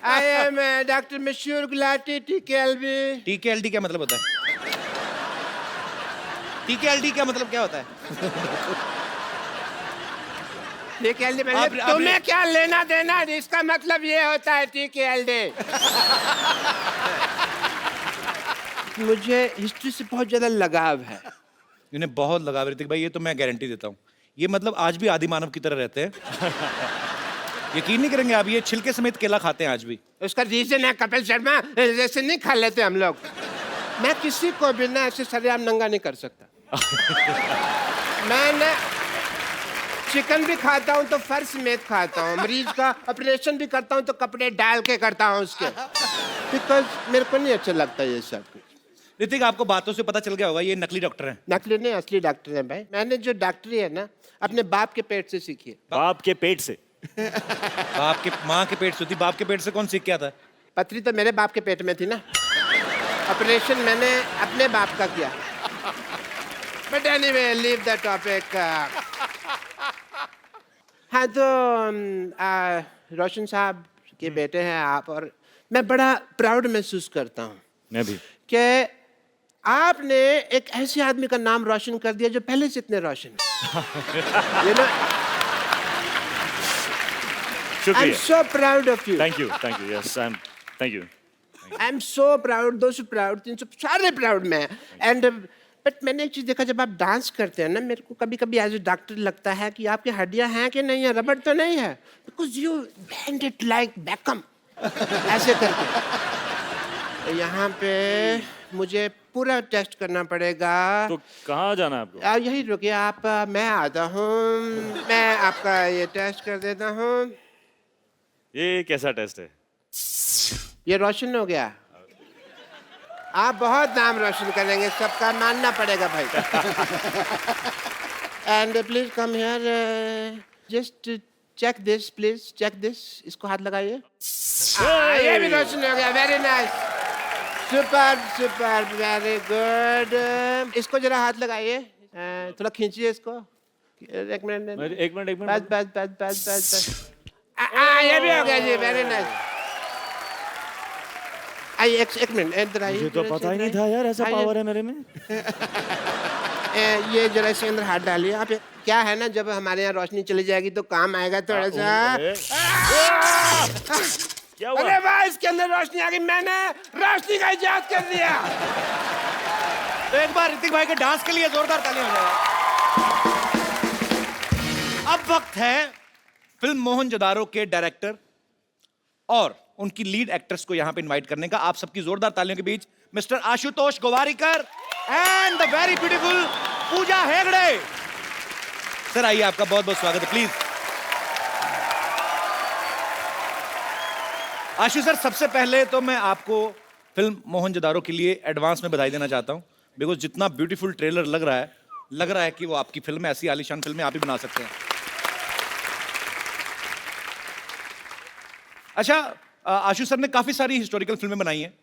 I am doctor मशहूर गुलाटी टीकेएलबी। टीकेएलडी क्या मतलब होता है? टीकेएलडी क्या मतलब क्या होता है? टीकेएलडी आप- तुम्हें क्या लेना देना, इसका मतलब ये होता है टीकेएलडी। मुझे हिस्ट्री से बहुत ज्यादा लगाव है। इन्हें बहुत लगाव ऋतिक भाई, ये तो मैं गारंटी देता हूँ। ये मतलब आज भी आदि मानव की तरह रहते हैं। यकीन नहीं करेंगे आप, ये छिलके समेत केला खाते हैं आज भी। उसका रीजन है कपिल शर्मा, जैसे नहीं खा लेते हम लोग। मैं किसी को भी ना ऐसे सरेआम नंगा नहीं कर सकता। मैं ना चिकन भी खाता हूँ तो फर्श समेत खाता हूँ। मरीज का ऑपरेशन भी करता हूँ तो कपड़े डाल के करता हूँ उसके, बिकॉज मेरे को नहीं अच्छा लगता ये सब कुछ। ऋतिक, आपको बातों से पता चल गया होगा ये नकली डॉक्टर हैं। नकली नहीं, असली डॉक्टर है भाई। मैंने जो डॉक्टरी है ना अपने बाप के पेट से सीखी है। बाप के पेट से? बाप के, माँ के पेट से होती, बाप के पेट से कौन सीख के आता है? पथरी तो मेरे बाप के पेट में थी ना, ऑपरेशन मैंने अपने बाप का किया। But anyway, leave the topic. हाँ तो रोशन साहब के बेटे हैं आप, और मैं बड़ा प्राउड महसूस करता हूँ मैं भी। कि आपने एक ऐसे आदमी का नाम रोशन कर दिया जो पहले से इतने रोशन है। You know, I'm शुक्रिया। so proud of you. Thank you, yes, I am, thank you. I'm so proud, 200 proud, 300 सारे proud मैं। And बट मैंने एक चीज देखा, जब आप डांस करते हैं ना, मेरे को कभी कभी एज ए डॉक्टर लगता है कि आपकी हड्डियां हैं कि नहीं है, रबड़ तो नहीं है, because you band it like Beckham ऐसे करके। तो यहाँ पे मुझे पूरा टेस्ट करना पड़ेगा। तो कहाँ जाना है आपको? यही रुकिए आप, मैं आता हूँ, मैं आपका ये टेस्ट कर देता हूँ। ये कैसा टेस्ट है? ये रोशन हो गया। आप बहुत नाम रोशन करेंगे, सबका मानना पड़ेगा भाई। And please come here, just check this, please check this. इसको हाथ लगाइए। ये भी रोशन हो गया, very nice, super super, very good. इसको जरा हाथ लगाइए, थोड़ा खींचिए इसको। एक मिनट, एक मिनट। बस बस बस बस बस बस। ये भी हो गया जी, वेरी नाइस। आइए एक मिनट, इधर आइए। मुझे तो पता ही नहीं था यार ऐसा पावर है मेरे में। ये जरा इसके अंदर हाथ डालिए आप। क्या है ना, जब हमारे यहाँ रोशनी चली जाएगी तो काम आएगा थोड़ा सा। क्या हुआ? अरे वाह, इसके अंदर रोशनी आ गई, मैंने रोशनी का इजाद कर दिया। तो एक बार ऋतिक भाई के डांस के लिए जोरदार तालियां हो जाए। अब वक्त है फिल्म मोहनजोदारो के डायरेक्टर और उनकी लीड एक्ट्रेस को यहां पे इनवाइट करने का। आप सबकी जोरदार तालियों के बीच mister Ashutosh Gowariker and the very beautiful Pooja Hegde. Sir आइए, आपका बहुत बहुत स्वागत है, प्लीज। आशु सर, सबसे पहले तो मैं आपको फिल्म मोहनजोदारो के लिए एडवांस में बधाई देना चाहता हूं, बिकॉज जितना ब्यूटीफुल ट्रेलर लग रहा है कि वो आपकी फिल्म है। ऐसी आलीशान फिल्में आप ही बना सकते हैं। अच्छा, आशु सर ने काफी सारी हिस्टोरिकल फिल्में बनाई हैं,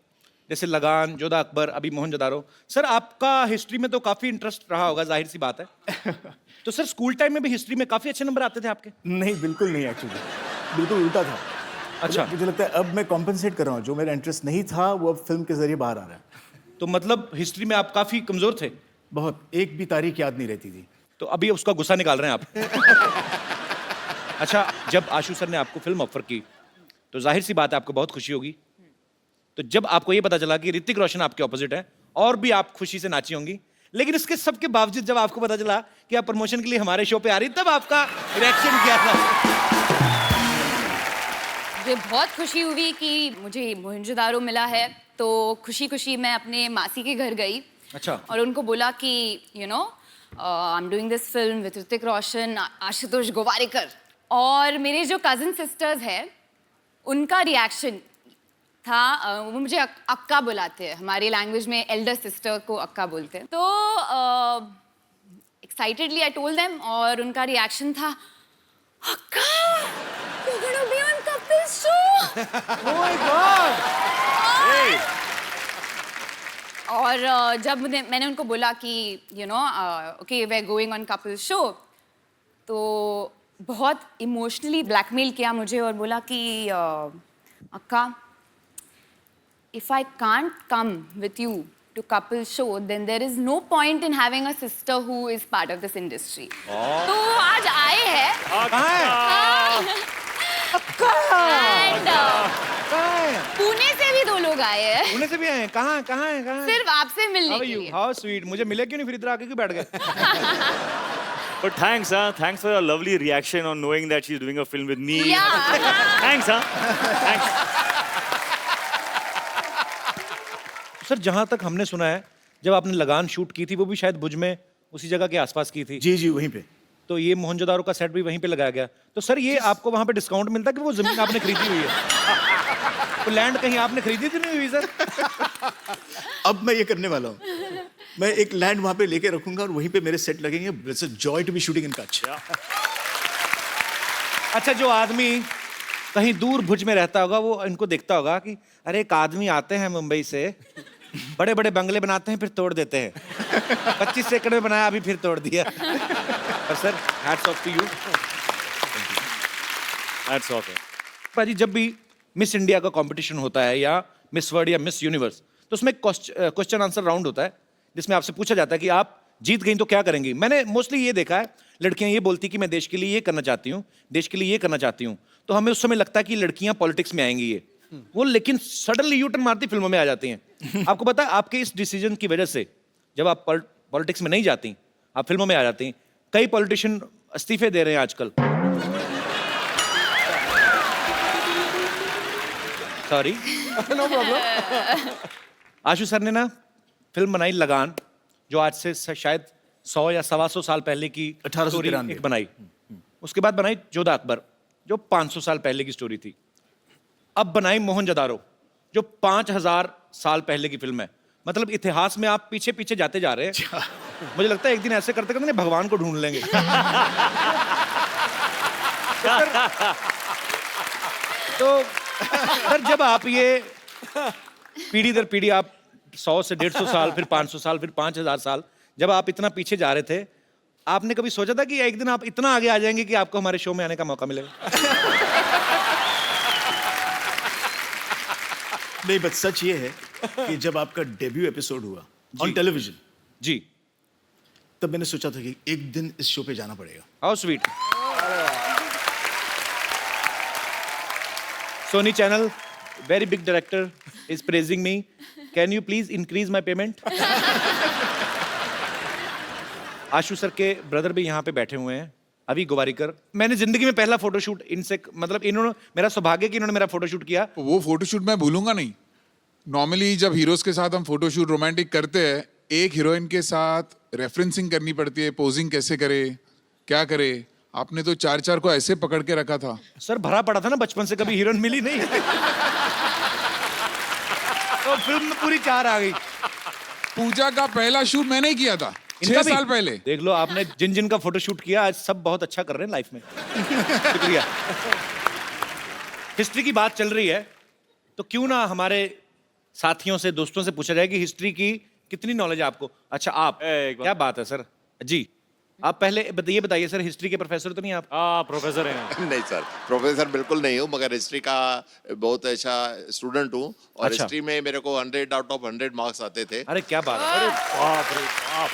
जैसे लगान, जोधा अकबर, अभी मोहनजोदारो। सर आपका हिस्ट्री में तो काफी इंटरेस्ट रहा होगा, जाहिर सी बात है। तो सर स्कूल टाइम में भी हिस्ट्री में काफी अच्छे नंबर आते थे आपके? नहीं, बिल्कुल नहीं, एक्चुअली बिल्कुल उल्टा था। अच्छा, मुझे लगता है अब मैं कॉम्पेंसेट कर रहा हूँ, जो मेरा इंटरेस्ट नहीं था वो अब फिल्म के जरिए बाहर आ रहा है। तो मतलब हिस्ट्री में आप काफी कमजोर थे? बहुत, एक भी तारीख याद नहीं रहती थी। तो अभी उसका गुस्सा निकाल रहे हैं आप? अच्छा, जब आशु सर ने आपको फिल्म ऑफर की तो जाहिर सी बात है आपको बहुत खुशी होगी। तो जब आपको ये पता चला कि ऋतिक रोशन आपके ऑपोजिट है, और भी आप खुशी से नाची होंगी। लेकिन इसके सबके बावजूद जब आपको पता चला कि आप प्रमोशन के लिए हमारे शो पे आ रही, तब आपका रिएक्शन क्या था? मुझे बहुत खुशी हुई कि मुझे मोहनजोदारो मिला है, तो खुशी खुशी मैं अपने मासी के घर गई। अच्छा। और उनको बोला कि I am doing this film with Hrithik Roshan, Ashutosh Gowariker. और मेरे जो कजिन सिस्टर्स हैं उनका रिएक्शन था, वो मुझे अक्का बुलाते हैं, हमारी लैंग्वेज में एल्डर सिस्टर को अक्का बोलते हैं। तो एक्साइटेडली आई टोल्ड देम, और उनका रिएक्शन था, अक्का, you're gonna be on Kapil's show! Oh my God! और जब मैंने उनको बोला कि okay we are going on Kapil show, तो बहुत इमोशनली ब्लैकमेल किया मुझे और बोला कि Akka, if I can't come with you to couple show, then there is no point in having a sister who is part of this industry. तो आज आए हैं and पुणे से भी 2 लोग आए हैं पुणे से भी आए हैं? कहाँ कहाँ है कहाँ है? सिर्फ आपसे मिलने के लिए. How sweet. मुझे मिले क्यों नहीं, फिर इधर आके क्यों बैठ गए? But thanks, thanks for your lovely reaction on knowing that she's doing a film with me. Yeah. Thanks, thanks. Sir जहां तक हमने सुना है, जब आपने लगान शूट की थी वो भी शायद भुज में उसी जगह के आसपास की थी. जी जी वहीं पे. तो ये मोहनजोदारो का सेट भी वहीं पे लगाया गया. तो सर ये आपको वहां पे डिस्काउंट मिलता है कि वो जमीन आपने खरीदी हुई है? तो लैंड कहीं आपने खरीदी तो नहीं हुई सर? अब मैं ये करने वाला हूँ. मैं एक लैंड वहां पे लेके रखूंगा और वहीं पे मेरे सेट लगेंगे. It's a joy to be shooting in Kutch. अच्छा, जो आदमी कहीं दूर भुज में रहता होगा वो इनको देखता होगा कि अरे एक आदमी आते हैं मुंबई से, बड़े बड़े बंगले बनाते हैं फिर तोड़ देते हैं. 25 एकड़ में बनाया, अभी फिर तोड़ दिया. पर sir hats off to you. Hats off. भाजी, जब भी मिस इंडिया का कंपटीशन होता है या मिस वर्ल्ड या मिस यूनिवर्स, तो उसमें क्वेश्चन आंसर राउंड होता है जिसमें आपसे पूछा जाता है कि आप जीत गई तो क्या करेंगी. मैंने मोस्टली ये देखा है, लड़कियां ये बोलती कि मैं देश के लिए ये करना चाहती हूँ, देश के लिए ये करना चाहती हूँ. तो हमें उस समय लगता है कि लड़कियां पॉलिटिक्स में आएंगी ये वो, लेकिन सडनली यू टर्न मारती फिल्मों में आ जाती हैं. आपको पता है आपके इस डिसीजन की वजह से जब आप पॉलिटिक्स में नहीं जाती, आप फिल्मों में आ जाती हैं. कई पॉलिटिशियन इस्तीफे दे रहे हैं आजकल. Sorry, no problem. Ashu sir ने ना फिल्म बनाई लगान, जो आज से शायद 100 या 125 साल पहले की 1893 एक बनाई. उसके बाद बनाई जोधा अकबर, जो 500 साल पहले की स्टोरी थी. अब बनाई मोहनजोदारो, जो 5000 साल पहले की फिल्म है. मतलब इतिहास में आप पीछे पीछे जाते जा रहे हैं. मुझे लगता है एक दिन ऐसे करते करते भगवान को ढूंढ लेंगे. तो सर जब आप ये पीढ़ी दर पीढ़ी, आप 100 से 150 साल, फिर 500 साल, फिर 5000 साल, जब आप इतना पीछे जा रहे थे, आपने कभी सोचा था कि एक दिन आप इतना आगे आ जाएंगे कि आपको हमारे शो में आने का मौका मिलेगा? नहीं, बस सच ये है कि जब आपका डेब्यू एपिसोड हुआ ऑन टेलीविजन, जी, तब मैंने सोचा था कि एक दिन इस शो पे जाना पड़ेगा. How sweet. Sony channel, very big director is praising me. Can you please increase my payment? Ashu sir के ब्रदर भी यहाँ पे बैठे हुए हैं, अभी गोवारिकर. मैंने जिंदगी में पहला फोटोशूट इनसे, मतलब इन्होंने, मेरा सौभाग्य कि इन्होंने मेरा फोटोशूट किया. वो फोटोशूट मैं भूलूंगा नहीं. नॉर्मली जब हीरोज के साथ हम फोटोशूट रोमांटिक करते हैं, एक हीरोइन के साथ रेफरेंसिंग करनी पड़ती है, पोजिंग कैसे करे, क्या करे. आपने तो 4 को ऐसे पकड़ के रखा था. सर भरा पड़ा था ना बचपन से, कभी हीरोइन मिली नहीं. तो फिल्म में पूरी 4 आ गई. पूजा का पहला शूट मैंने ही किया था 6 साल पहले. देख लो आपने जिन जिन का फोटोशूट किया, आज सब बहुत अच्छा कर रहे हैं लाइफ में. शुक्रिया. हिस्ट्री की बात चल रही है, तो क्यों ना हमारे साथियों से, दोस्तों से पूछा जाए कि हिस्ट्री की कितनी नॉलेज है आपको. अच्छा आप, क्या बात है सर जी, आप पहले बताइए सर, हिस्ट्री के प्रोफेसर तो नहीं आप? प्रोफेसर हैं. नहीं सर, प्रोफेसर बिल्कुल नहीं हूँ, मगर हिस्ट्री का बहुत अच्छा स्टूडेंट हूँ. और अच्छा. हिस्ट्री में मेरे को 100 आउट ऑफ 100 मार्क्स आते थे. अरे क्या बात है. अरे बाप रे बाप.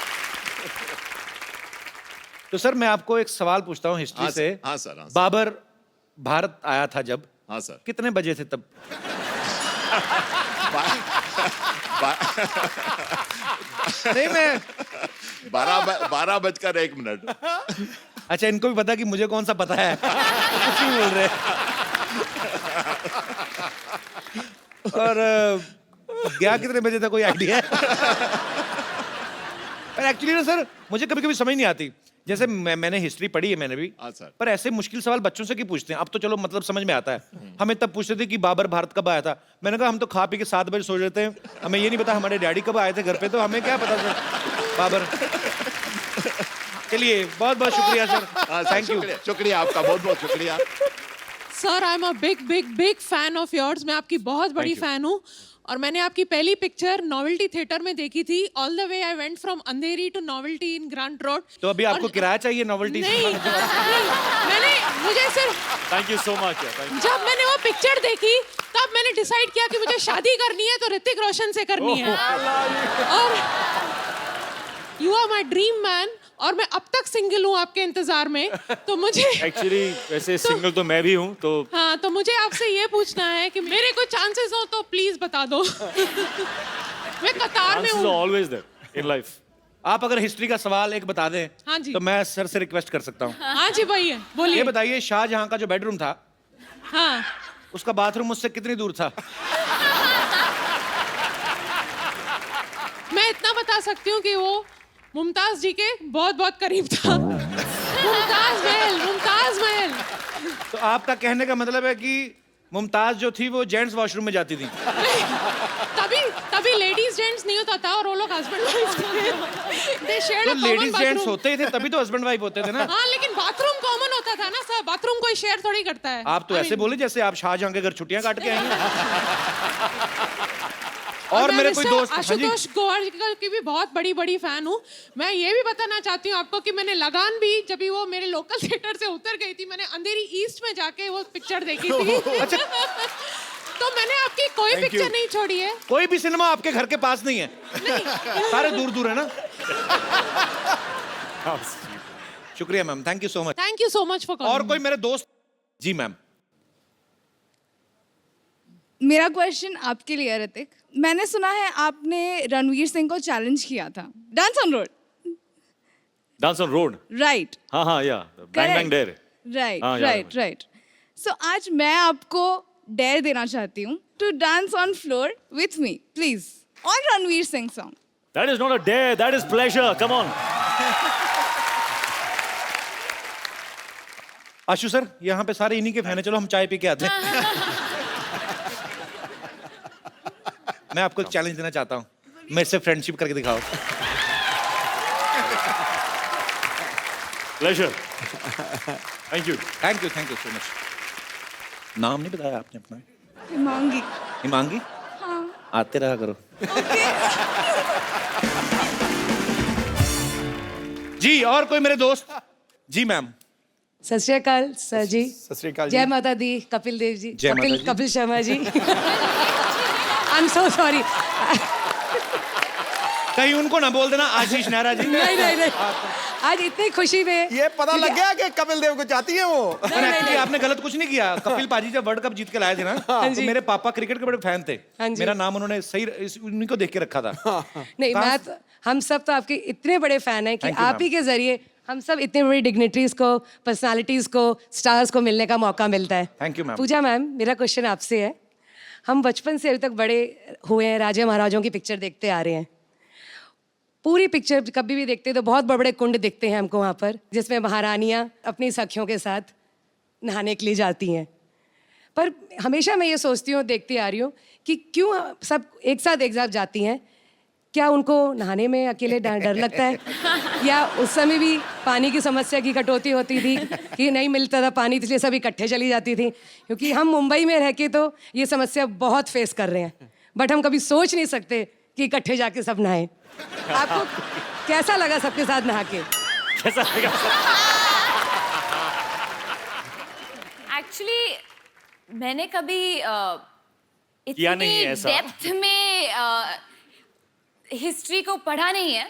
तो सर मैं आपको एक सवाल पूछता हूँ हिस्ट्री से. हाँ सर, हाँ सर. बाबर भारत आया था जब, हाँ सर. कितने बजे थे तब? नहीं, मैं 12:01. अच्छा, इनको भी पता कि मुझे कौन सा पता है. कुछ नहीं बोल रहे. और गया कितने बजे था, कोई आइडिया है? पर एक्चुअली ना सर, मुझे कभी कभी समझ नहीं आती. जैसे मैंने हिस्ट्री पढ़ी है, मैंने भी. हाँ सर. पर ऐसे मुश्किल सवाल बच्चों से क्यों पूछते हैं? अब तो चलो मतलब समझ में आता है. हमें तब पूछते थे कि बाबर भारत कब आया था. मैंने कहा हम तो खा पी के 7 बजे सो जाते हैं, हमें ये नहीं पता हमारे डैडी कब आए थे घर पे, तो हमें क्या पता सर बाबर. चलिए, बहुत बहुत शुक्रिया सर. Thank you. शुक्रिया आपका, बहुत बहुत शुक्रिया. Sir I am a big fan of yours. मैं आपकी बहुत बड़ी फैन हूँ और मैंने आपकी पहली पिक्चर नॉवेल्टी थिएटर में देखी थी. All the way I went from Andheri to Novelty in Grant Road. तो अभी आपको किराया चाहिए नॉवेल्टी? नहीं, मैंने मुझे सिर्फ थैंक यू सो मच. जब मैंने वो पिक्चर देखी तब मैंने डिसाइड किया कि मुझे शादी करनी है तो ऋतिक रोशन से करनी है। और you are my dream man, और मैं अब तक सिंगल हूँ आपके इंतजार में, तो मुझे एक्चुअली वैसे सिंगल तो मैं भी हूँ, तो हाँ, तो मुझे आपसे ये पूछना है कि मेरे कोई चांसेस हो तो प्लीज बता दो। मैं कतार में chances are हूँ। always there in life. आप अगर हिस्ट्री का सवाल एक बता दें हाँ जी। तो मैं सर से रिक्वेस्ट कर सकता हूँ। हाँ जी भाई, ये बोलिए। बताइए, शाहजहां का जो बेडरूम था हाँ, उसका बाथरूम मुझसे कितनी दूर था? मैं इतना बता सकती हूँ कि वो मुमताज जी के बहुत बहुत करीब था। मुमताज महल, मुमताज महल। तो आपका कहने का मतलब है कि मुमताज जो थी वो जेंट्स वॉशरूम में जाती थी? तभी तभी लेडीज जेंट्स नहीं होता था, और वो लोग हस्बैंड वाइफ दे शेयर्ड तो a common ladies gents bathroom. होते ही थे, तभी तो हस्बैंड वाइफ होते थे ना। हाँ, लेकिन बाथरूम कॉमन होता था ना सर, बाथरूम कोई शेयर थोड़ी करता है। आप तो I ऐसे mean, बोले जैसे आप शाहजहां के घर छुट्टियां काट के आएंगे। और मैं मेरे कोई मिस्टर दोस्त, हाँ जी, आशुतोष गोवारिकर की भी बहुत बड़ी बड़ी फैन हूँ। मैं ये भी बताना चाहती हूँ आपको कि मैंने लगान भी, जब भी वो मेरे लोकल थिएटर से उतर गई थी, मैंने अंधेरी ईस्ट में जाके वो पिक्चर देखी थी। तो मैंने आपकी कोई पिक्चर नहीं छोड़ी है। कोई भी सिनेमा आपके घर के पास नहीं है, सारे दूर दूर है ना। शुक्रिया ma'am, thank you so much. Thank you so much for और कोई मेरे दोस्त? जी मैम। मेरा क्वेश्चन आपके लिए है ऋतिक। मैंने सुना है आपने रणवीर सिंह को चैलेंज किया था dance on road. Dance on road. Right हाँ हाँ, yeah. Bang bang dare. Right हाँ, याद राइट है। राइट। सो आज मैं आपको डेयर देना चाहती हूँ to dance on floor with me please on Ranveer Singh song. That is not a dare, that is pleasure. Come on. Ashu sir, यहाँ पे सारे इन्हीं के फैन है, चलो हम चाय पी के आते हैं। मैं आपको एक चैलेंज देना चाहता हूँ, मेरे से फ्रेंडशिप करके दिखाओ। Pleasure. Thank you. Thank you so much. नाम नहीं बताया आपने अपना? हिमांगी। हिमांगी? हाँ। आते रहा करो। ओके। जी, और कोई मेरे दोस्त? जी मैम। सत श्री अकाल सर जी। सत श्री अकाल जी। जय माता दी, कपिल देव जी, जय माता जी। Kapil Sharma ji. I am so sorry. कहीं उनको ना बोल देना आशीष नेहरा जी। नहीं नहीं नहीं, आज इतनी खुशी में ये पता लग गया कि कपिल देव को चाहती है वो। पर एक्चुअली आपने गलत कुछ नहीं किया। कपिल पाजी जब वर्ल्ड कप जीत के लाए थे ना, तो मेरे पापा क्रिकेट के बड़े फैन थे। हाँ जी। मेरा नाम उन्होंने सही उन्हीं को देख के रखा था। नहीं, मैं तो, हम सब तो आपके इतने बड़े फैन हैं कि Thank you, आप ही ma'am. के जरिए हम सब इतने बड़ी डिग्निटरीज को, पर्सनालिटीज को, स्टार्स को मिलने का मौका मिलता है। Thank you, ma'am. Pooja ma'am, मेरा क्वेश्चन आपसे है। हम बचपन से अभी तक बड़े हुए हैं, राजा महाराजाओं की पिक्चर देखते आ रहे हैं। पूरी पिक्चर कभी भी देखते हैं तो बहुत बड़े बड़े कुंड दिखते हैं हमको वहाँ पर, जिसमें महारानियाँ अपनी सखियों के साथ नहाने के लिए जाती हैं। पर हमेशा मैं ये सोचती हूँ, देखती आ रही हूँ कि क्यों सब एक साथ जाती हैं। क्या उनको नहाने में अकेले डर लगता है, या उस समय भी पानी की समस्या की कटौती होती थी कि नहीं मिलता था पानी, इसलिए सब इकट्ठे चली जाती थी? क्योंकि हम मुंबई में रह के तो ये समस्या बहुत फेस कर रहे हैं, बट हम कभी सोच नहीं सकते कि इकट्ठे जाके सब नहाएं। आपको कैसा लगा सबके साथ नहा के? कैसा लगा? एक्चुअली मैंने कभी किया नहीं इतनी है ऐसा। डेप्थ में हिस्ट्री को पढ़ा नहीं है,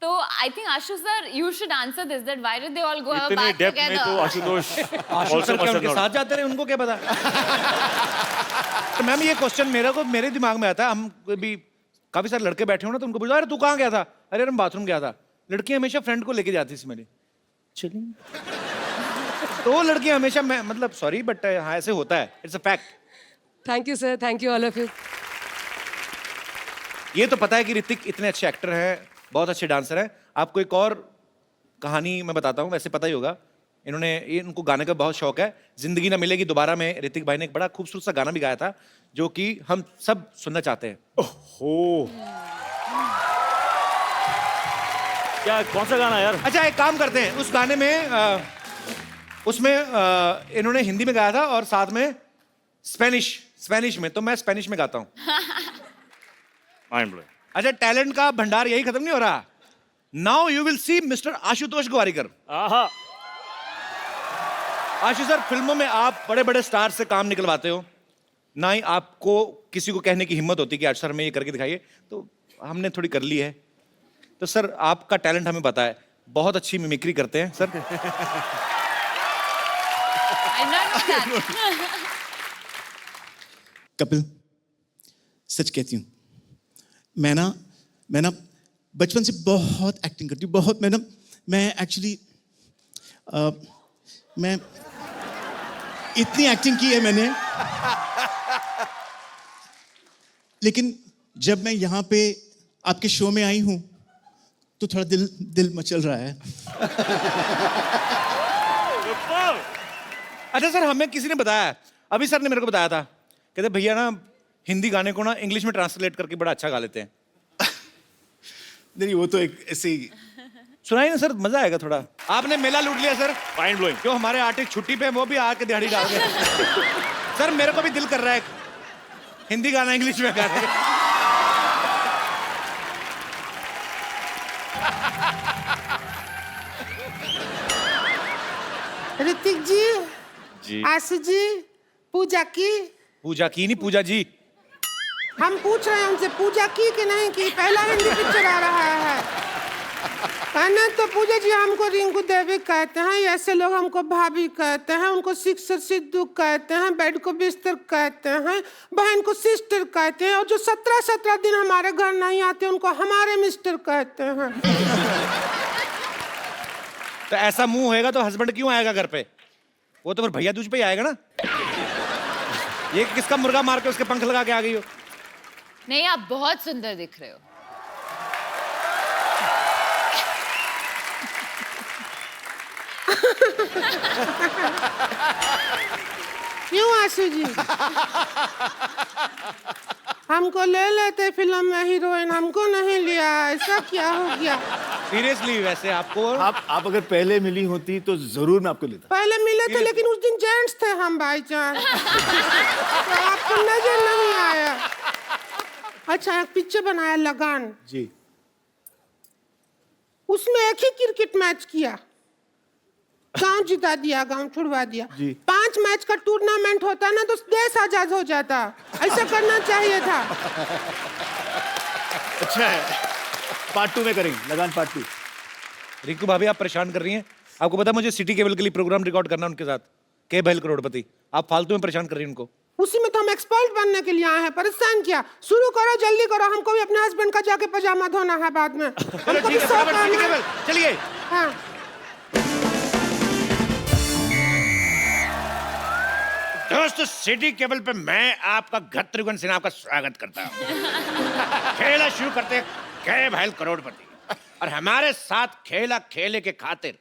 तो I think Ashu sir you should answer this, that why did they all go इतने बैक डेप्थ में तो टुगेदर? आशुतोष आशु also सर क्या must have उनके not. साथ जाते रहे, उनको क्या पता? तो मैम ये क्वेश्चन मेरे दिमाग में आता है। हम भी काफी सारे लड़के बैठे हो ना, तो उनको पूछा, अरे तू कहाँ गया था? अरे मैं बाथरूम गया था। लड़की हमेशा फ्रेंड को लेके जाती थी मेरी, चलिए। तो वो लड़की हमेशा, मैं मतलब सॉरी बट हाँ ऐसे होता है, it's a fact. Thank you sir, thank you all of you. ये तो पता है कि ऋतिक इतने अच्छे एक्टर हैं, बहुत अच्छे डांसर हैं। आपको एक और कहानी मैं बताता हूँ, वैसे पता ही होगा। इनको गाने का बहुत शौक है। जिंदगी ना मिलेगी दोबारा में ऋतिक भाई ने एक बड़ा खूबसूरत सा गाना भी गाया था, जो कि हम सब सुनना चाहते हैं। ओह, क्या, कौन सा गाना यार? अच्छा एक काम करते हैं, उस गाने में उसमें इन्होंने हिंदी में गाया था और साथ में स्पेनिश में, तो मैं स्पेनिश में गाता हूँ। Mind blowing. अच्छा, टैलेंट का भंडार यही खत्म नहीं हो रहा। Now you will see mister Ashutosh Gowariker. आहा। आशु सर, फिल्मों में आप बड़े बड़े स्टार से काम निकलवाते हो, ना ही आपको किसी को कहने की हिम्मत होती कि आज सर हमें ये करके दिखाइए, तो हमने थोड़ी कर ली है। तो सर आपका टैलेंट हमें पता है, बहुत अच्छी मिमिक्री करते हैं sir. I don't know that. Kapil, सच कहती हूँ, मैं ना बचपन से बहुत एक्टिंग करती हूँ, बहुत। मैं एक्चुअली मैं इतनी एक्टिंग की है मैंने, लेकिन जब मैं यहाँ पे आपके शो में आई हूँ तो थोड़ा दिल मचल रहा है। अच्छा सर, हमें किसी ने बताया, अभी सर ने मेरे को बताया था, कहते भैया ना हिंदी गाने को ना इंग्लिश में ट्रांसलेट करके बड़ा अच्छा गा लेते हैं। नहीं, वो तो एक ऐसे ही। सुनाइए ना सर, मजा आएगा थोड़ा। आपने मेला लूट लिया सर, माइंड ब्लोइंग। जो हमारे आर्टिस्ट छुट्टी पे वो भी आके दिहाड़ी डाल गए। सर मेरे को भी दिल कर रहा है हिंदी गाना इंग्लिश में गाने। ऋतिक जी, जी आशु जी, पूजा की नहीं पूजा जी, हम पूछ रहे हैं उनसे पूजा की कि नहीं की। पहला हिंदी पिक्चर आ रहा है कहना, तो पूजा जी हमको रिंकू देवी कहते हैं, ऐसे लोग हमको भाभी कहते हैं, उनको सिक्सर सिद्धू कहते हैं, बेड को बिस्तर कहते हैं, बहन को सिस्टर कहते हैं, और जो 17 दिन हमारे घर नहीं आते उनको हमारे मिस्टर कहते हैं। तो ऐसा मुंह होएगा तो हस्बैंड क्यों आएगा घर पे? वो तो फिर भैया दूज पे ही आएगा ना। ये किसका मुर्गा मार के उसके पंख लगा के आ गई हो? नहीं, आप बहुत सुंदर दिख रहे हो। क्यों आशु जी? हमको ले लेते फिल्म में हीरोइन, हमको नहीं लिया, ऐसा क्या हो गया? सीरियसली वैसे आपको आप अगर पहले मिली होती तो जरूर मैं आपको लेता। पहले मिले थे लेकिन उस दिन जेंट्स थे हम भाईजान, तो आपको नजर नहीं आया। अच्छा, एक पिक्चर बनाया लगान जी, उसमें एक ही क्रिकेट मैच किया, गांव जिता दिया, गांव छुड़वा दिया। 5 मैच का टूर्नामेंट होता ना तो देश आजाद हो जाता, ऐसा करना चाहिए था। अच्छा है, पार्ट 2 में करेंगे, लगान पार्ट 2। रिंकू भाभी आप परेशान कर रही हैं। आपको पता है मुझे सिटी केबल के लिए प्रोग्राम रिकॉर्ड करना उनके साथ, के बहल करोड़पति। आप फालतू में परेशान कर रही हैं उनको। उसी में तो हम एक्सपर्ट बनने के लिए आए हैं, परेशान किया। शुरू करो, जल्दी करो, हमको भी अपने हस्बैंड का जाके पजामा धोना है बाद में। चलो ठीक है, फटाफट सिटी केबल चलिए। हाँ। दोस्तों, सिटी केबल पे मैं आपका गत्रुघ्न सिन्हा का स्वागत करता हूँ। खेला शुरू करते हैं के बहल करोड़पति, और हमारे साथ खेला खेले के खातिर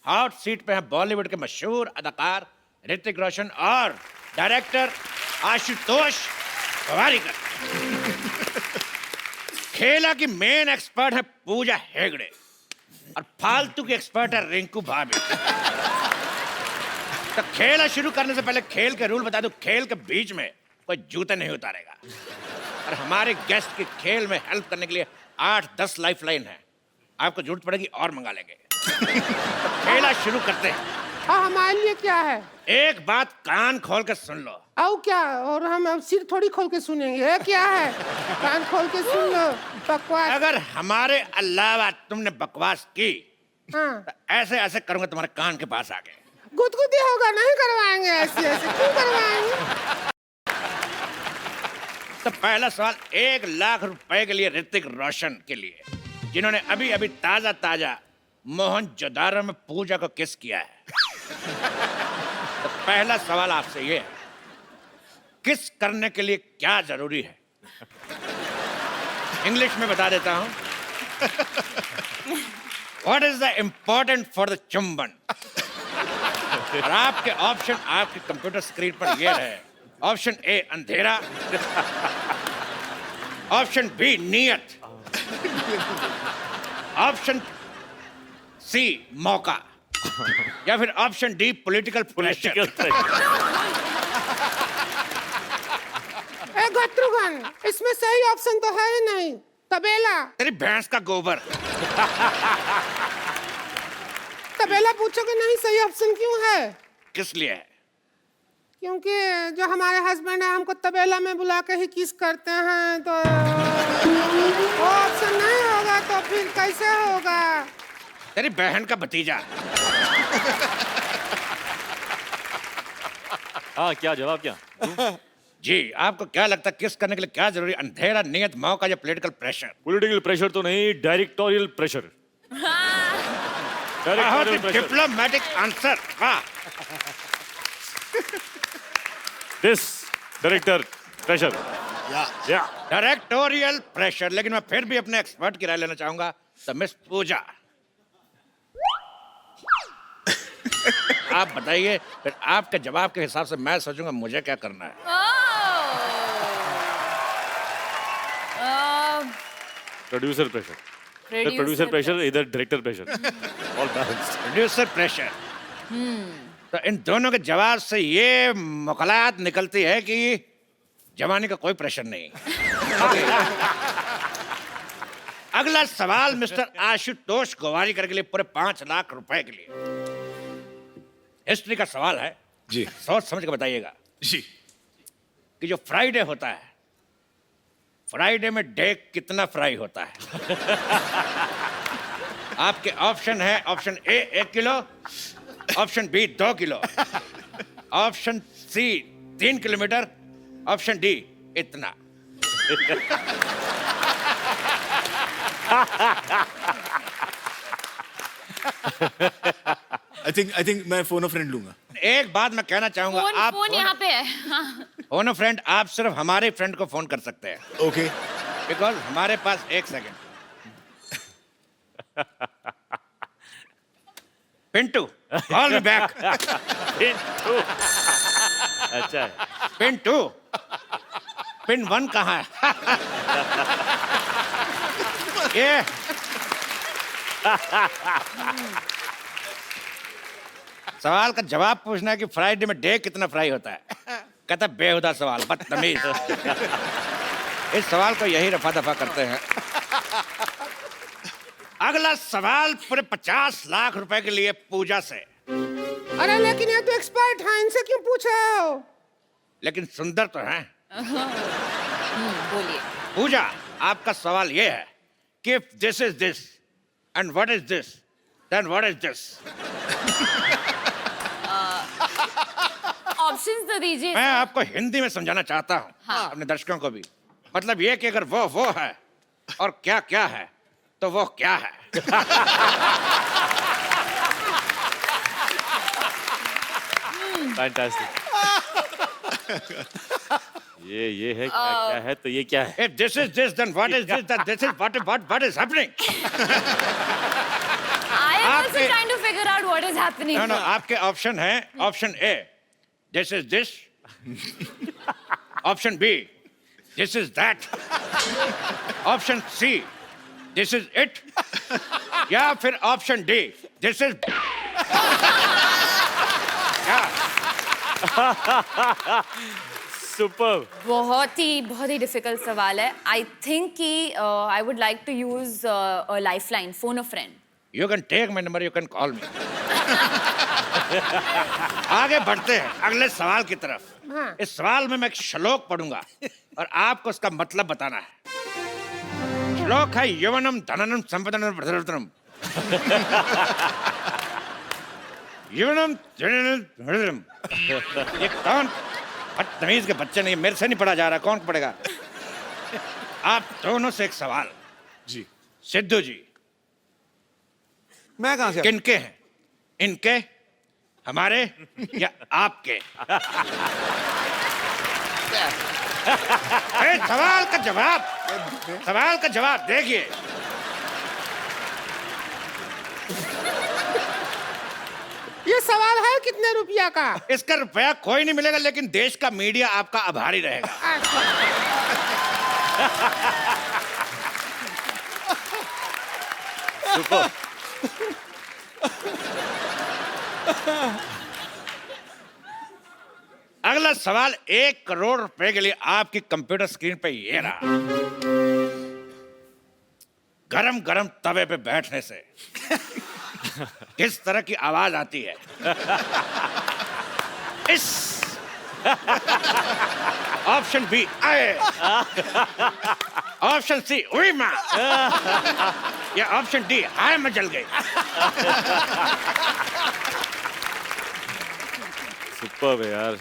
हॉट सीट पे है बॉलीवुड के मशहूर अदाकार ऋतिक रोशन और डायरेक्टर आशुतोष गोवारिकर। खेला की मेन एक्सपर्ट है पूजा हेगड़े, और फालतू की एक्सपर्ट है रिंकू भाभी। तो खेला शुरू करने से पहले खेल के रूल बता दूं, खेल के बीच में कोई जूते नहीं उतारेगा, और हमारे गेस्ट की खेल में हेल्प करने के लिए 8-10 लाइफलाइन है, आपको जरूरत पड़ेगी और मंगा लेंगे। तो खेला शुरू करते हैं। हाँ, हमारे लिए क्या है? एक बात कान खोल के सुन लो। आओ क्या? और हम अब सिर थोड़ी खोल के सुनेंगे, क्या है? कान खोल के सुन लो, बकवास। अगर हमारे अलावा तुमने बकवास की, हाँ, तो ऐसे ऐसे करूंगा तुम्हारे कान के पास आके। गुदगुदी होगा, नहीं करवाएंगे ऐसे ऐसे, क्यों करवाएंगे? तो पहला सवाल 1 लाख रुपए के लिए ऋतिक रोशन के लिए, जिन्होंने अभी अभी ताजा मोहनजोदारो में पूजा को किस किया है। तो पहला सवाल आपसे ये है, किस करने के लिए क्या जरूरी है? इंग्लिश में बता देता हूं। What is the important for the चुंबन? और आपके ऑप्शन आपके कंप्यूटर स्क्रीन पर ये रहे। ऑप्शन ए अंधेरा, ऑप्शन बी नियत, ऑप्शन सी मौका, या फिर ऑप्शन डी पॉलिटिकल प्रेशर। गत्रुघ्न, इसमें सही ऑप्शन तो है ही नहीं। तबेला। तेरी भैंस का गोबर। तबेला पूछोगे नहीं, सही ऑप्शन क्यों है? किस लिए है? क्योंकि जो हमारे हस्बैंड है हमको तबेला में बुला के ही किस करते हैं, तो वो ऑप्शन नहीं होगा तो फिर कैसे होगा? तेरी बहन का भतीजा। हाँ, क्या जवाब क्या? जी, आपको क्या लगता है किस करने के लिए क्या जरूरी? अंधेरा, नियत, मौका या पॉलिटिकल प्रेशर? पॉलिटिकल प्रेशर तो नहीं, डायरेक्टोरियल प्रेशर। बहुत ही डिप्लोमेटिक आंसर। वाह। This director pressure. या डायरेक्टोरियल प्रेशर। लेकिन मैं फिर भी अपने एक्सपर्ट की राय लेना चाहूंगा। तो मिस पूजा, आप बताइए, फिर आपके जवाब के हिसाब से मैं सोचूंगा मुझे क्या करना है। Producer pressure. प्रोड्यूसर प्रेशर, इधर director pressure. All balanced. Producer pressure. तो इन दोनों के जवाब से ये मुखलात निकलती है कि जवानी का कोई प्रेशर नहीं। अगला सवाल मिस्टर आशुतोष गोवारिकर के लिए पूरे 5 लाख रुपए के लिए। हिस्ट्री का सवाल है जी सोच समझ के बताइएगा जी। कि जो फ्राइडे होता है, फ्राइडे में डे कितना फ्राई होता है? आपके ऑप्शन है, option A 1 kilo, option B 2 kilo, option C 3 kilometre, option D इतना। आई थिंक मैं फोन ऑफ फ्रेंड लूंगा। एक बात मैं कहना चाहूंगा, आप फोन यहाँ पे है। हाँ। फोन फ्रेंड आप सिर्फ हमारे फ्रेंड को फोन कर सकते हैं, ओके बिकॉज हमारे पास 1 second. Pintu call me back. अच्छा है। पिंटू, पिन 1 कहाँ है? ये सवाल का जवाब पूछना है कि फ्राइडे में डे कितना फ्राई होता है। कहता बेहुदा सवाल, बदतमीज। इस सवाल को यही रफा दफा करते हैं। अगला सवाल पूरे 50 लाख रुपए के लिए पूजा से। अरे लेकिन ये तो एक्सपर्ट हैं, इनसे क्यों पूछ रहे हो? लेकिन सुंदर तो हैं। बोलिए। पूजा, आपका सवाल ये है कि if this is this and what is this, then what is this? Options तो दीजिए। मैं आपको हिंदी में समझाना चाहता हूँ, हाँ। अपने दर्शकों को भी। मतलब ये कि अगर वो है और क्या क्या है तो वो क्या है। फैंटास्टिक। ये है क्या है तो ये क्या है? If this is this, then what is this? Then this is what is happening? I am also trying to figure out what is happening. No, आपके ऑप्शन है, option A this is this, option B this is that, option C this is it, या फिर option D this is super. बहुत ही difficult सवाल है। I think कि I would like to use a lifeline, phone a friend. You can take my number, you can call me. आगे बढ़ते हैं अगले सवाल की तरफ। इस सवाल में मैं एक श्लोक पढ़ूंगा और आपको उसका मतलब बताना है। श्लोक है यवनम धननम संपदनम प्रधनम। यवनम धननम प्रधनम। ये कौन बदतमीज के बच्चे? नहीं, मेरे से नहीं पढ़ा जा रहा, कौन पढ़ेगा? आप दोनों से एक सवाल। जी सिद्धू जी, मैं कहां से? किनके हैं? इनके, हमारे या आपके? अरे सवाल का जवाब देखिए। ये सवाल है कितने रुपया का? इसका रुपया कोई नहीं मिलेगा, लेकिन देश का मीडिया आपका आभारी रहेगा। सुपर। अगला सवाल 1 करोड़ रुपए के लिए आपकी कंप्यूटर स्क्रीन पे ये रहा। गरम गरम तवे पे बैठने से किस तरह की आवाज आती है? ऑप्शन बी आए, ऑप्शन सी हुई माँ, या ऑप्शन डी हाय मैं जल गई। सुपर है यार,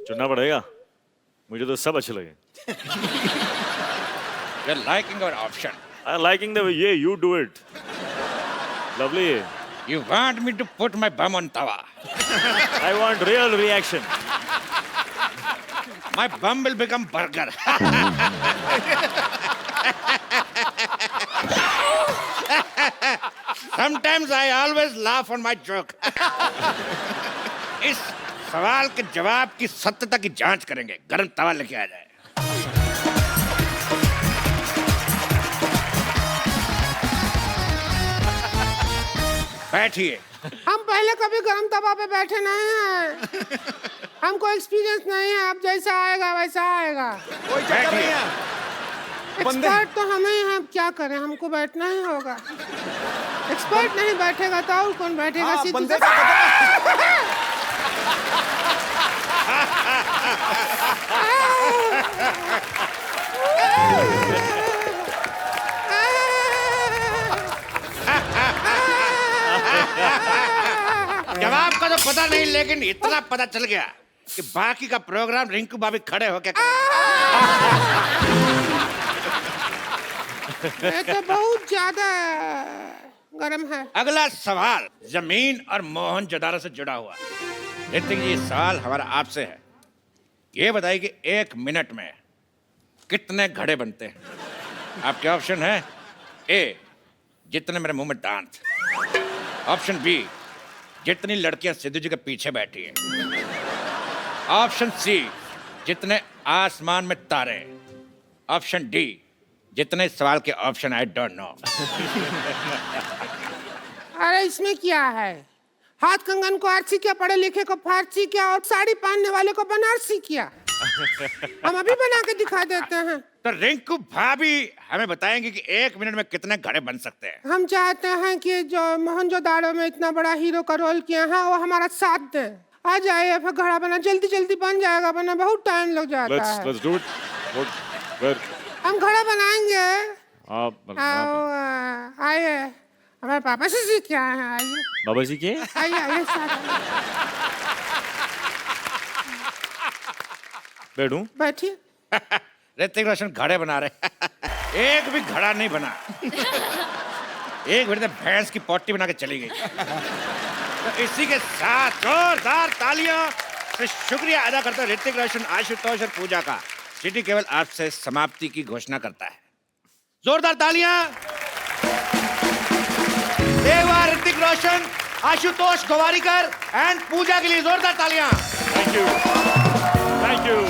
चुनना पड़ेगा। मुझे तो सब अच्छे लगे। You're liking our option. I liking the way you do it. Lovely. You want me to put my bum on tawa? I want real reaction. My bum will become burger. Sometimes I always laugh on my joke. इस सवाल के जवाब की सत्यता की जांच करेंगे। गरम तवा लेके आ जाए। बैठिए। हम पहले कभी गरम तवा पे बैठे नहीं हैं। हमको एक्सपीरियंस नहीं है, अब जैसा आएगा वैसा आएगा। बैठिए। एक्सपर्ट तो हम ही हैं, अब क्या करें, हमको बैठना ही होगा। एक्सपर्ट नहीं बैठेगा तो और कौन बैठेगा? जवाब का तो पता नहीं, लेकिन इतना पता चल गया कि बाकी का प्रोग्राम रिंकू भाभी खड़े होके ये तो बहुत ज्यादा गरम है। अगला सवाल जमीन और मोहनजोदारो से जुड़ा हुआ। ऋतिक जी, सवाल हमारा आपसे है। ये बताइए कि 1 मिनट में कितने घड़े बनते हैं? आपके ऑप्शन है ए, जितने मेरे मुंह में दांत। ऑप्शन बी, जितनी लड़कियां सिद्धू जी के पीछे बैठी हैं। ऑप्शन सी, जितने आसमान में तारे। ऑप्शन डी, जितने सवाल के ऑप्शन आई डोंट नो। अरे इसमें क्या है? हाथ कंगन को आरसी किया, पढ़े लिखे को फारसी किया और साड़ी पहनने वाले को बनारसी किया। हम अभी बना के दिखा देते हैं। तो रिंकू भाभी हमें बताएंगे कि 1 मिनट में कितने घड़े बन सकते हैं। हम चाहते हैं कि जो मोहनजोदाड़ो में इतना बड़ा हीरो का रोल किया है वो हमारा साथ दे। आ जाइए, फिर घड़ा बना जल्दी जल्दी बन जाएगा, बना बहुत टाइम लग जाता है। Let's do it. हम घड़ा बनाएंगे। आप आइए, हमारे पापा से सीख के आए हैं। आइए बाबा जी के आइए आइए साथ बैठूं? बैठिए। ऋतिक रोशन घड़े बना रहे। एक भी घड़ा नहीं बना। एक मिनट में भैंस की पोटी बना के चली गई। तो इसी के साथ जोरदार तालियां से शुक्रिया अदा करता हूं ऋतिक रोशन, आशुतोष और पूजा का। सिटी केवल आपसे समाप्ति की घोषणा करता है। जोरदार तालियां एक बार ऋतिक रोशन, आशुतोष गोवारिकर एंड पूजा के लिए जोरदार तालियां। Thank you. Thank you.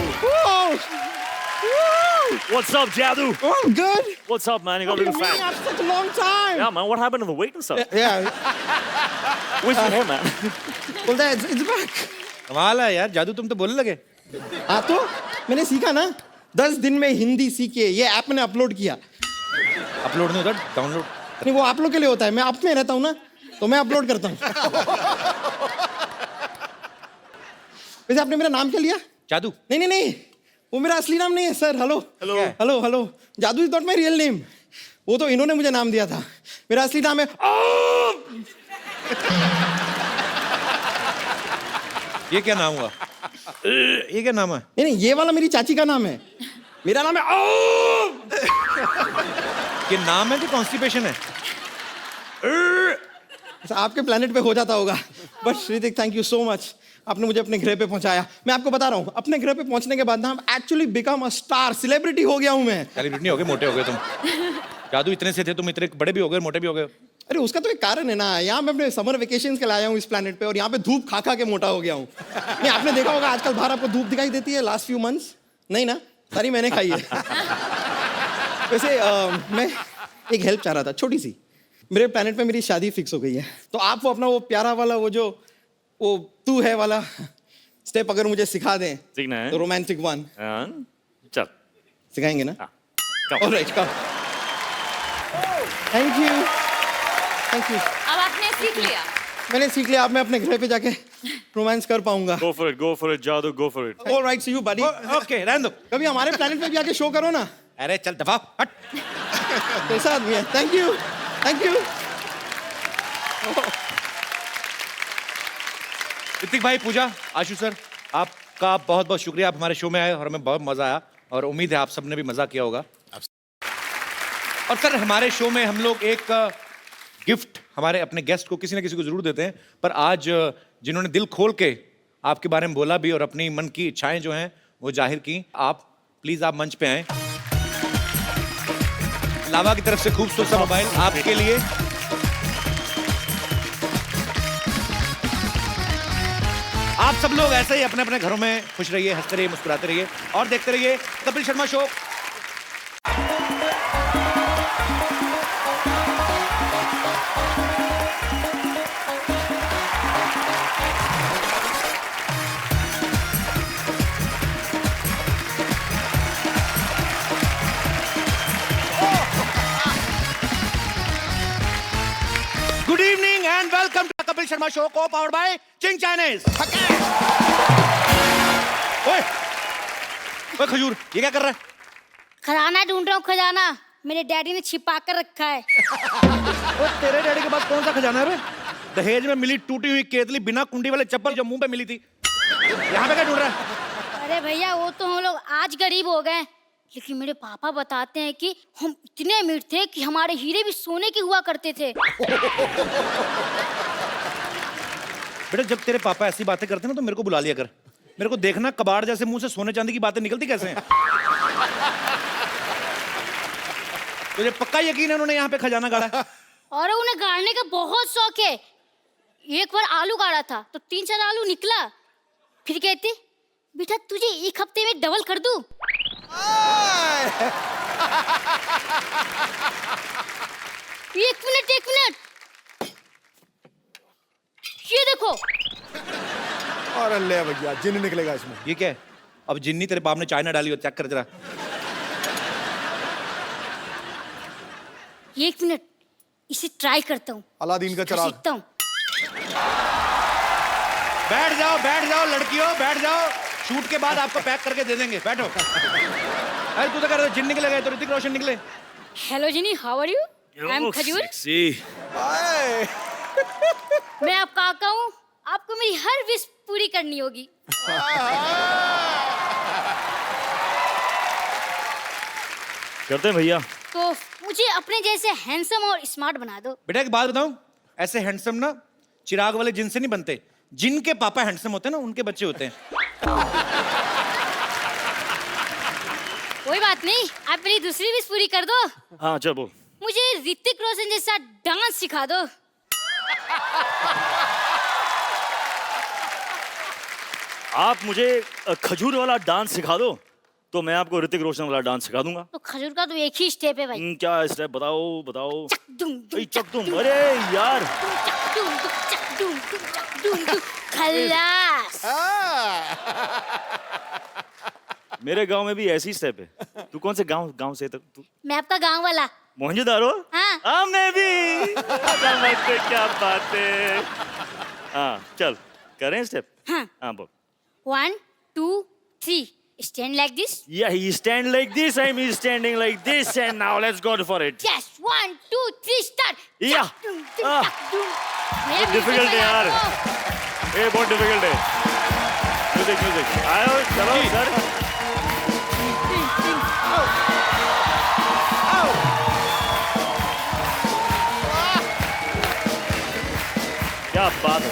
What's up, Jadu? Oh, I'm good. What's up, man? You got a little fat. After such a long time. Yeah, man. What happened to the weight and stuff? Yeah. Where's your hair, man? Well, it's back. कमाल है यार, जादू तुम तो बोलने लगे। हाँ तो मैंने सीखा ना, 10 दिन में हिंदी सीखे। ये ऐप मैंने अपलोड किया। अपलोड नहीं होता, डाउनलोड। नहीं, वो आप लोग के लिए होता है। मैं आप में रहता हूँ ना, तो मैं अपलोड करता हूँ। वैसे आपने मेरा नाम क्या लिया? जादू। नहीं, वो मेरा असली नाम नहीं है सर। हेलो, जादू is not my real name. वो तो इन्होंने मुझे नाम दिया था। मेरा असली नाम है ये क्या नाम हुआ? ये क्या नाम है? नहीं, ये वाला मेरी चाची का नाम है। मेरा नाम है ये नाम है कि कॉन्स्टिपेशन है? आपके प्लेनेट पे हो जाता होगा। But Shridik, thank you so much, आपने मुझे अपने ग्रह पे पहुंचाया। मैं आपको बता रहा हूँ, अपने ग्रह पे पहुंचने के बाद ना actually become a star, celebrity हो गया हूँ मैं। सेलिब्रिटी हो गए, मोटे हो गए तुम। जादू इतने से थे, तुम इतने बड़े भी हो गए, मोटे भी हो गए। अरे उसका तो एक कारण है ना, यहाँ मैं अपने समर वेकेशन के लिए आया हूँ इस प्लेनेट पे, और यहाँ पे धूप खा के मोटा हो गया हूँ। नहीं, आपने देखा होगा आजकल बाहर आपको धूप दिखाई देती है लास्ट फ्यू मंथ्स? नहीं ना, सारी मैंने खाई है। वैसे मैं एक हेल्प चाह रहा था, छोटी सी। मेरे प्लेनेट पे मेरी शादी फिक्स हो गई है, तो आप वो अपना वो प्यारा वाला वो तू है वाला स्टेप अगर मुझे सिखा दें, सीखना है? तो रोमांटिक वन। चल सिखाएंगे ना? come. Alright, come. Thank you. अब आपने सीख लिया। मैंने सीख लिया, अब मैं अपने घर पे जाके रोमांस कर पाऊंगा। Go for it, जादू, go for it. All right, see you, buddy. Okay रहने दो। कभी हमारे प्लेनेट पे भी आके शो करो ना। अरे चल दफा हट। कैसा आदमी है? Thank you, thank you. Hrithik भाई, पूजा, आशु सर, आपका बहुत बहुत शुक्रिया। आप हमारे शो में आए और हमें बहुत मजा आया और उम्मीद है आप सबने भी मजा किया होगा। और सर, हमारे शो में हम लोग एक गिफ्ट हमारे अपने गेस्ट को किसी ना किसी को जरूर देते हैं, पर आज जिन्होंने दिल खोल के आपके बारे में बोला भी और अपनी मन की इच्छाएं जो हैं वो जाहिर की, आप प्लीज आप मंच पे आए। लावा की तरफ से खूबसूरत सा मोबाइल आपके लिए। आप सब लोग ऐसे ही अपने अपने घरों में खुश रहिए, हंसते रहिए, मुस्कुराते रहिए और देखते रहिए Kapil Sharma show. Good evening and welcome to Kapil Sharma show co powered by Ching Chinese. ओए ओए खजूर, ये क्या कर रहा है? खजाना ढूंढ रहा हूँ, खजाना मेरे डैडी ने छिपा कर रखा है। ओए तेरे डैडी के पास कौन सा खजाना है रे? दहेज में मिली टूटी हुई केतली बिना कुंडी वाले चप्पल जो मुंह पे मिली थी, यहाँ पे क्या ढूंढ रहा है? अरे भैया, वो तो हम लोग आज गरीब हो गए, लेकिन मेरे पापा बताते हैं कि हम इतने अमीर थे कि हमारे हीरे भी सोने के हुआ करते थे। बेटा, जब तेरे पापा ऐसी बातें करते ना तो मेरे को बुला लिया कर। मेरे को देखना कबाड़ जैसे मुंह से सोने चांदी की बातें निकलती कैसे हैं। तुझे पक्का यकीन है उन्होंने यहाँ पे खजाना गाड़ा है? और उन्हें गाड़ने का बहुत शौक है। एक बार आलू गाड़ा था तो 3-4 आलू निकला, फिर कहते बेटा तुझे एक हफ्ते में डबल कर दूं। एक मिनट, ये देखो। और ले भैया, जिन निकलेगा इसमें। ये क्या है? अब जिन्नी तेरे बाप ने चाय ना डाली हो, चेक कर जरा। एक मिनट, इसे ट्राई करता हूँ। अलादीन का चिराग। सीखता हूँ। बैठ जाओ लड़कियों, बैठ जाओ। शूट के बाद आपको पैक करके दे देंगे, बैठो। अरे तू तो कर रहा है, जिन निकले गए तो ऋतिक रोशन निकले। Hello Jinny, how are you? I am Khajoor. मैं आपका काका हूँ, आपको मेरी हर विश पूरी करनी होगी। करते हैं भैया। तो मुझे अपने जैसे हैंडसम और स्मार्ट बना दो। बेटा एक बात बताऊं, ऐसे हैंडसम ना चिराग वाले जिन से नहीं बनते, जिनके पापा हैंडसम होते हैं ना उनके बच्चे होते हैं। कोई बात नहीं, आप मेरी दूसरी विश पूरी कर दो। हाँ चल बोल। मुझे ऋतिक रोशन जैसा डांस सिखा दो। आप मुझे खजूर वाला डांस सिखा दो तो मैं आपको ऋतिक रोशन वाला डांस सिखा दूंगा। तो खजूर का तो एक ही स्टेप है भाई। क्या स्टेप बताओ बताओ। दुम चकदुम। अरे यार, खल्लास। मेरे गांव में भी ऐसी स्टेप है। तू कौन से गांव से तू? मैं आपका गांव वाला। मोहनजोदारो? हाँ। मैं भी। क्या बात है। हाँ चल करें स्टेप। हाँ बोल। 1, 2, 3. Stand like this. Yeah, he stand like this. I'm standing like this, and now let's go for it. Yes, 1, 2, 3, start. Yeah. Difficult है यार, ये बहुत डिफिकल्ट है। म्यूजिक आओ, चलो सर। क्या बात है।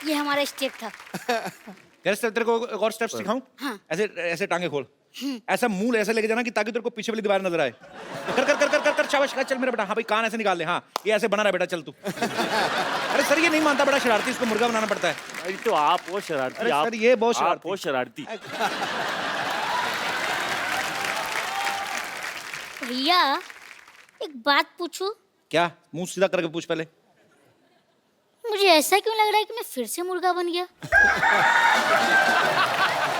ये हमारा स्टेप था। तेरे को एक और स्टेप सिखाऊं? हाँ। ऐसे ऐसे टांगे खोल, ऐसा मुंह ऐसे लेके जाना कि ताकि तेरे को पीछे वाली दीवार नजर आए। कर कर कर कर कर कर शाबाश, चल मेरा बेटा। हाँ भाई, कान ऐसे निकाल ले। हाँ ये ऐसे बना रहा बेटा, चल तू। अरे सर ये नहीं मानता, बड़ा शरारती, इसको मुर्गा बनाना पड़ता है। अरे तो आप वो शरारती। अरे सर ये बहुत शरारती। बहुत शरारती। भैया एक बात पूछूं? क्या? मुंह सीधा करके पूछ पहले। मुझे ऐसा क्यों लग रहा है कि मैं फिर से मुर्गा बन गया?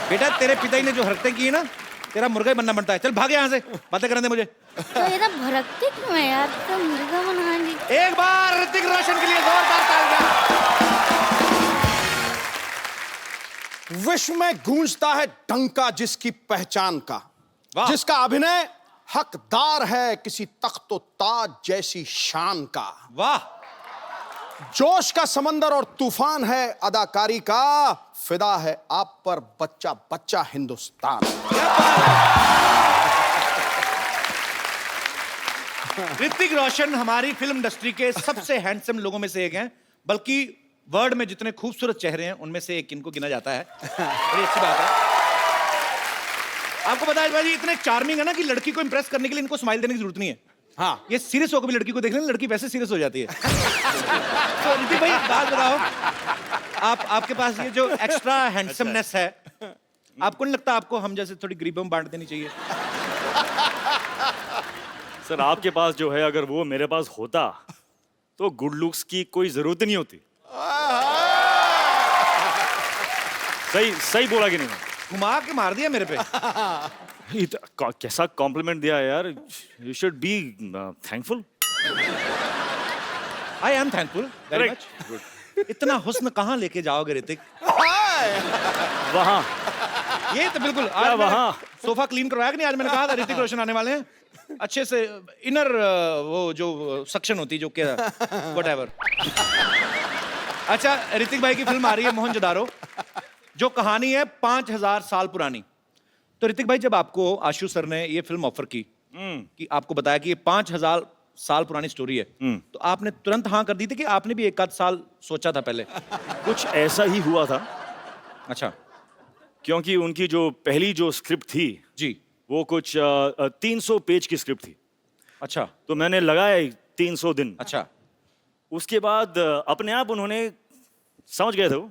बेटा तेरे पिताजी ने जो हरकतें की ना, तेरा मुर्गा ही बनना बनता है। चल भाग यहाँ से, बातें करने दे मुझे। तो ये तो भड़कते क्यों है यार, तो मुर्गा बना ली। एक बार ऋतिक रोशन के लिए जोरदार तालियां। विश्व में गूंजता है डंका जिसकी पहचान का, वाह। जिसका अभिनय हकदार है किसी तख्तो ताज जैसी शान का। वाह, जोश का समंदर और तूफान है अदाकारी का, फिदा है आप पर बच्चा बच्चा हिंदुस्तान। ऋतिक रोशन हमारी फिल्म इंडस्ट्री के सबसे हैंडसम लोगों में से एक हैं, बल्कि वर्ल्ड में जितने खूबसूरत चेहरे हैं उनमें से एक इनको गिना जाता है। बड़ी अच्छी बात है। आपको पता है भाई, इतने चार्मिंग है ना कि लड़की को इंप्रेस करने के लिए इनको स्माइल देने की जरूरत नहीं है। हाँ, ये सीरियस होकर भी लड़की को देख लेना, लड़की वैसे सीरियस हो जाती है। तो ऋतिक भाई बात बताओ, आपके पास ये जो एक्स्ट्रा हैंडसमनेस है, आपको नहीं लगता आपको हम जैसे थोड़ी गरीबों में बांट देनी चाहिए? सर आपके पास जो है, अगर वो मेरे पास होता तो गुड लुक्स की कोई जरूरत नहीं होती। सही बोला कि नहीं? घुमा के मार दिया मेरे पे। कैसा कॉम्प्लीमेंट दिया यार, you should be thankful. I am thankful very much. इतना हुस्न कहाँ लेके जाओगे ऋतिक? वहाँ, ये तो बिल्कुल आज वहाँ सोफा क्लीन करवाया कि नहीं? आज मैंने कहा था ऋतिक रोशन आने वाले हैं, अच्छे से इनर वो जो सक्शन होती जो क्या व्हाटएवर। अच्छा, ऋतिक भाई की फिल्म आ रही है मोहनजोदारो, जो कहानी है 5000 साल पुरानी। तो ऋतिक भाई, जब आपको आशु सर ने ये फिल्म ऑफर की कि आपको बताया कि ये 5000 साल पुरानी स्टोरी है, तो आपने तुरंत हाँ कर दी थी कि आपने भी एक आध साल सोचा था पहले? कुछ ऐसा ही हुआ था। अच्छा, क्योंकि उनकी जो पहली जो स्क्रिप्ट थी जी, वो कुछ 300 पेज की स्क्रिप्ट थी। अच्छा, तो मैंने लगाया 300 दिन। अच्छा, उसके बाद अपने आप उन्होंने समझ गए थे वो,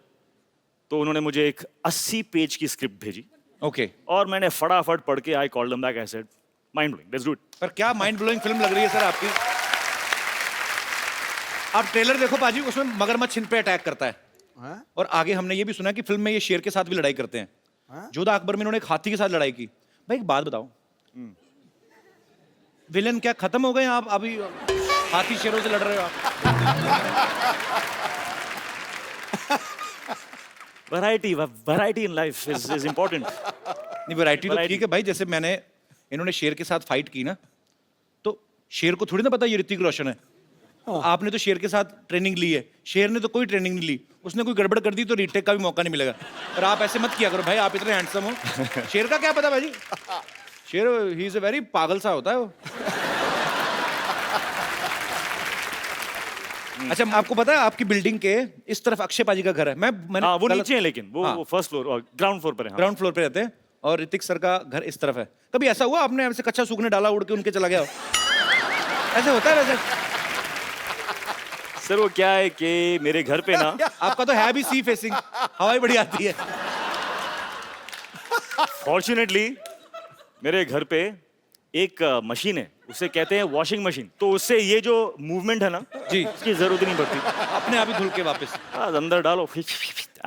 तो उन्होंने मुझे एक 80 पेज की स्क्रिप्ट भेजी। ओके। और मैंने फटाफट पढ़ के I called them back, I said mind blowing, let's do it. पर क्या माइंड ब्लोइंग फिल्म लग रही है सर आपकी। आप ट्रेलर देखो पाजी, उसमें मगरमच्छ इन पे अटैक करता है। और आगे हमने ये भी सुना कि फिल्म में ये शेर के साथ भी लड़ाई करते हैं। जोधा अकबर में इन्होंने एक हाथी के साथ लड़ाई की। भाई एक बात बताओ, विलेन क्या खत्म हो गए आप? अभी हाथी शेरों से लड़ रहे हो आप। Variety in life is important. नहीं, वैरायटी तो ठीक है भाई। जैसे मैंने इन्होंने शेर के साथ फाइट की ना, तो शेर को थोड़ी ना पता ये ऋतिक रोशन है। आपने तो शेर के साथ ट्रेनिंग ली है, शेर ने तो कोई ट्रेनिंग नहीं ली। उसने कोई गड़बड़ कर दी तो रीटेक का भी मौका नहीं मिलेगा। पर आप ऐसे मत किया करो भाई, आप इतने हैंडसम हो। शेर का क्या पता भाई, शेर ही इज अ वेरी पागल सा होता है वो। अच्छा, आपको पता है आपकी बिल्डिंग के इस तरफ अक्षय पाजी का घर है। मैंने वो नीचे है, लेकिन वो फर्स्ट फ्लोर और ग्राउंड फ्लोर पर है। ग्राउंड फ्लोर पे रहते हैं, और ऋतिक सर का घर इस तरफ है। कभी ऐसा हुआ आपने ऐसे कच्चा सूखने डाला, उड़ के उनके चला गया हो? ऐसे होता है वैसे? सर वो क्या है कि मेरे घर पे ना आपका तो है भी सी फेसिंग, हवाई बड़ी आती है। फॉर्चुनेटली मेरे घर पे एक मशीन है, उसे कहते हैं वॉशिंग मशीन। तो उससे ये जो मूवमेंट है ना जी, उसकी जरूरत नहीं पड़ती। अपने आप ही धुल के वापस अंदर डालो।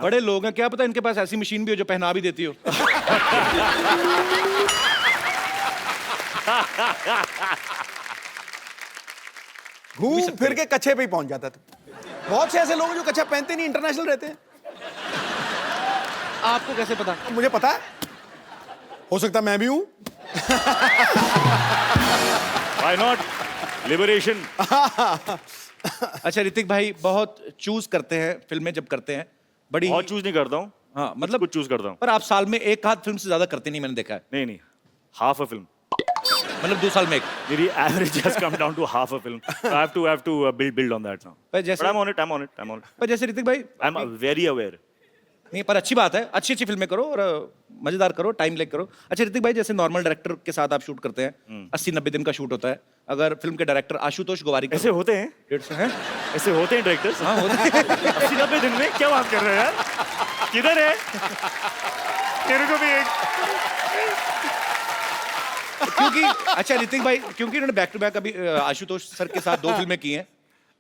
बड़े लोग हैं, क्या पता इनके पास ऐसी मशीन भी हो जो पहना भी देती हो। घूम फिर के कच्छे पे ही पहुंच जाता था। बहुत से ऐसे लोग हैं जो कच्छा पहनते नहीं, इंटरनेशनल रहते हैं। आपको कैसे पता? मुझे पता है, हो सकता मैं भी हूं। Why not? Liberation. अच्छा ऋतिक भाई, बहुत चूज करते हैं फिल्में जब करते हैं, बड़ी बहुत चूज नहीं करता हूँ। हाँ, मतलब कुछ चूज करता हूँ। पर आप साल में एक आध फिल्म से ज्यादा करते नहीं, मैंने देखा है। नहीं, हाफ अ फिल्म। मतलब 2 साल में एक। मेरी average has come down to half a film. So I have to build on that now. पर जैसे But I'm on it. पर जैसे ऋतिक भाई, I'm very aware. नहीं, पर अच्छी बात है, अच्छी फिल्में करो और मजेदार करो, टाइम लेके करो। अच्छा ऋतिक भाई, जैसे नॉर्मल डायरेक्टर के साथ आप शूट करते हैं, 80-90 दिन का शूट होता है। अगर फिल्म के डायरेक्टर आशुतोष गोवारिकर ऐसे होते हैं? 150 हैं? ऐसे होते हैं डायरेक्टर्स? हाँ, होते हैं। 80-90 दिन में क्या बात कर रहे हैं यार? किधर है? तेरे को भी एक। क्योंकि अच्छा ऋतिक भाई, क्योंकि इन्होंने बैक टू बैक अभी आशुतोष सर के साथ 2 फिल्में की हैं।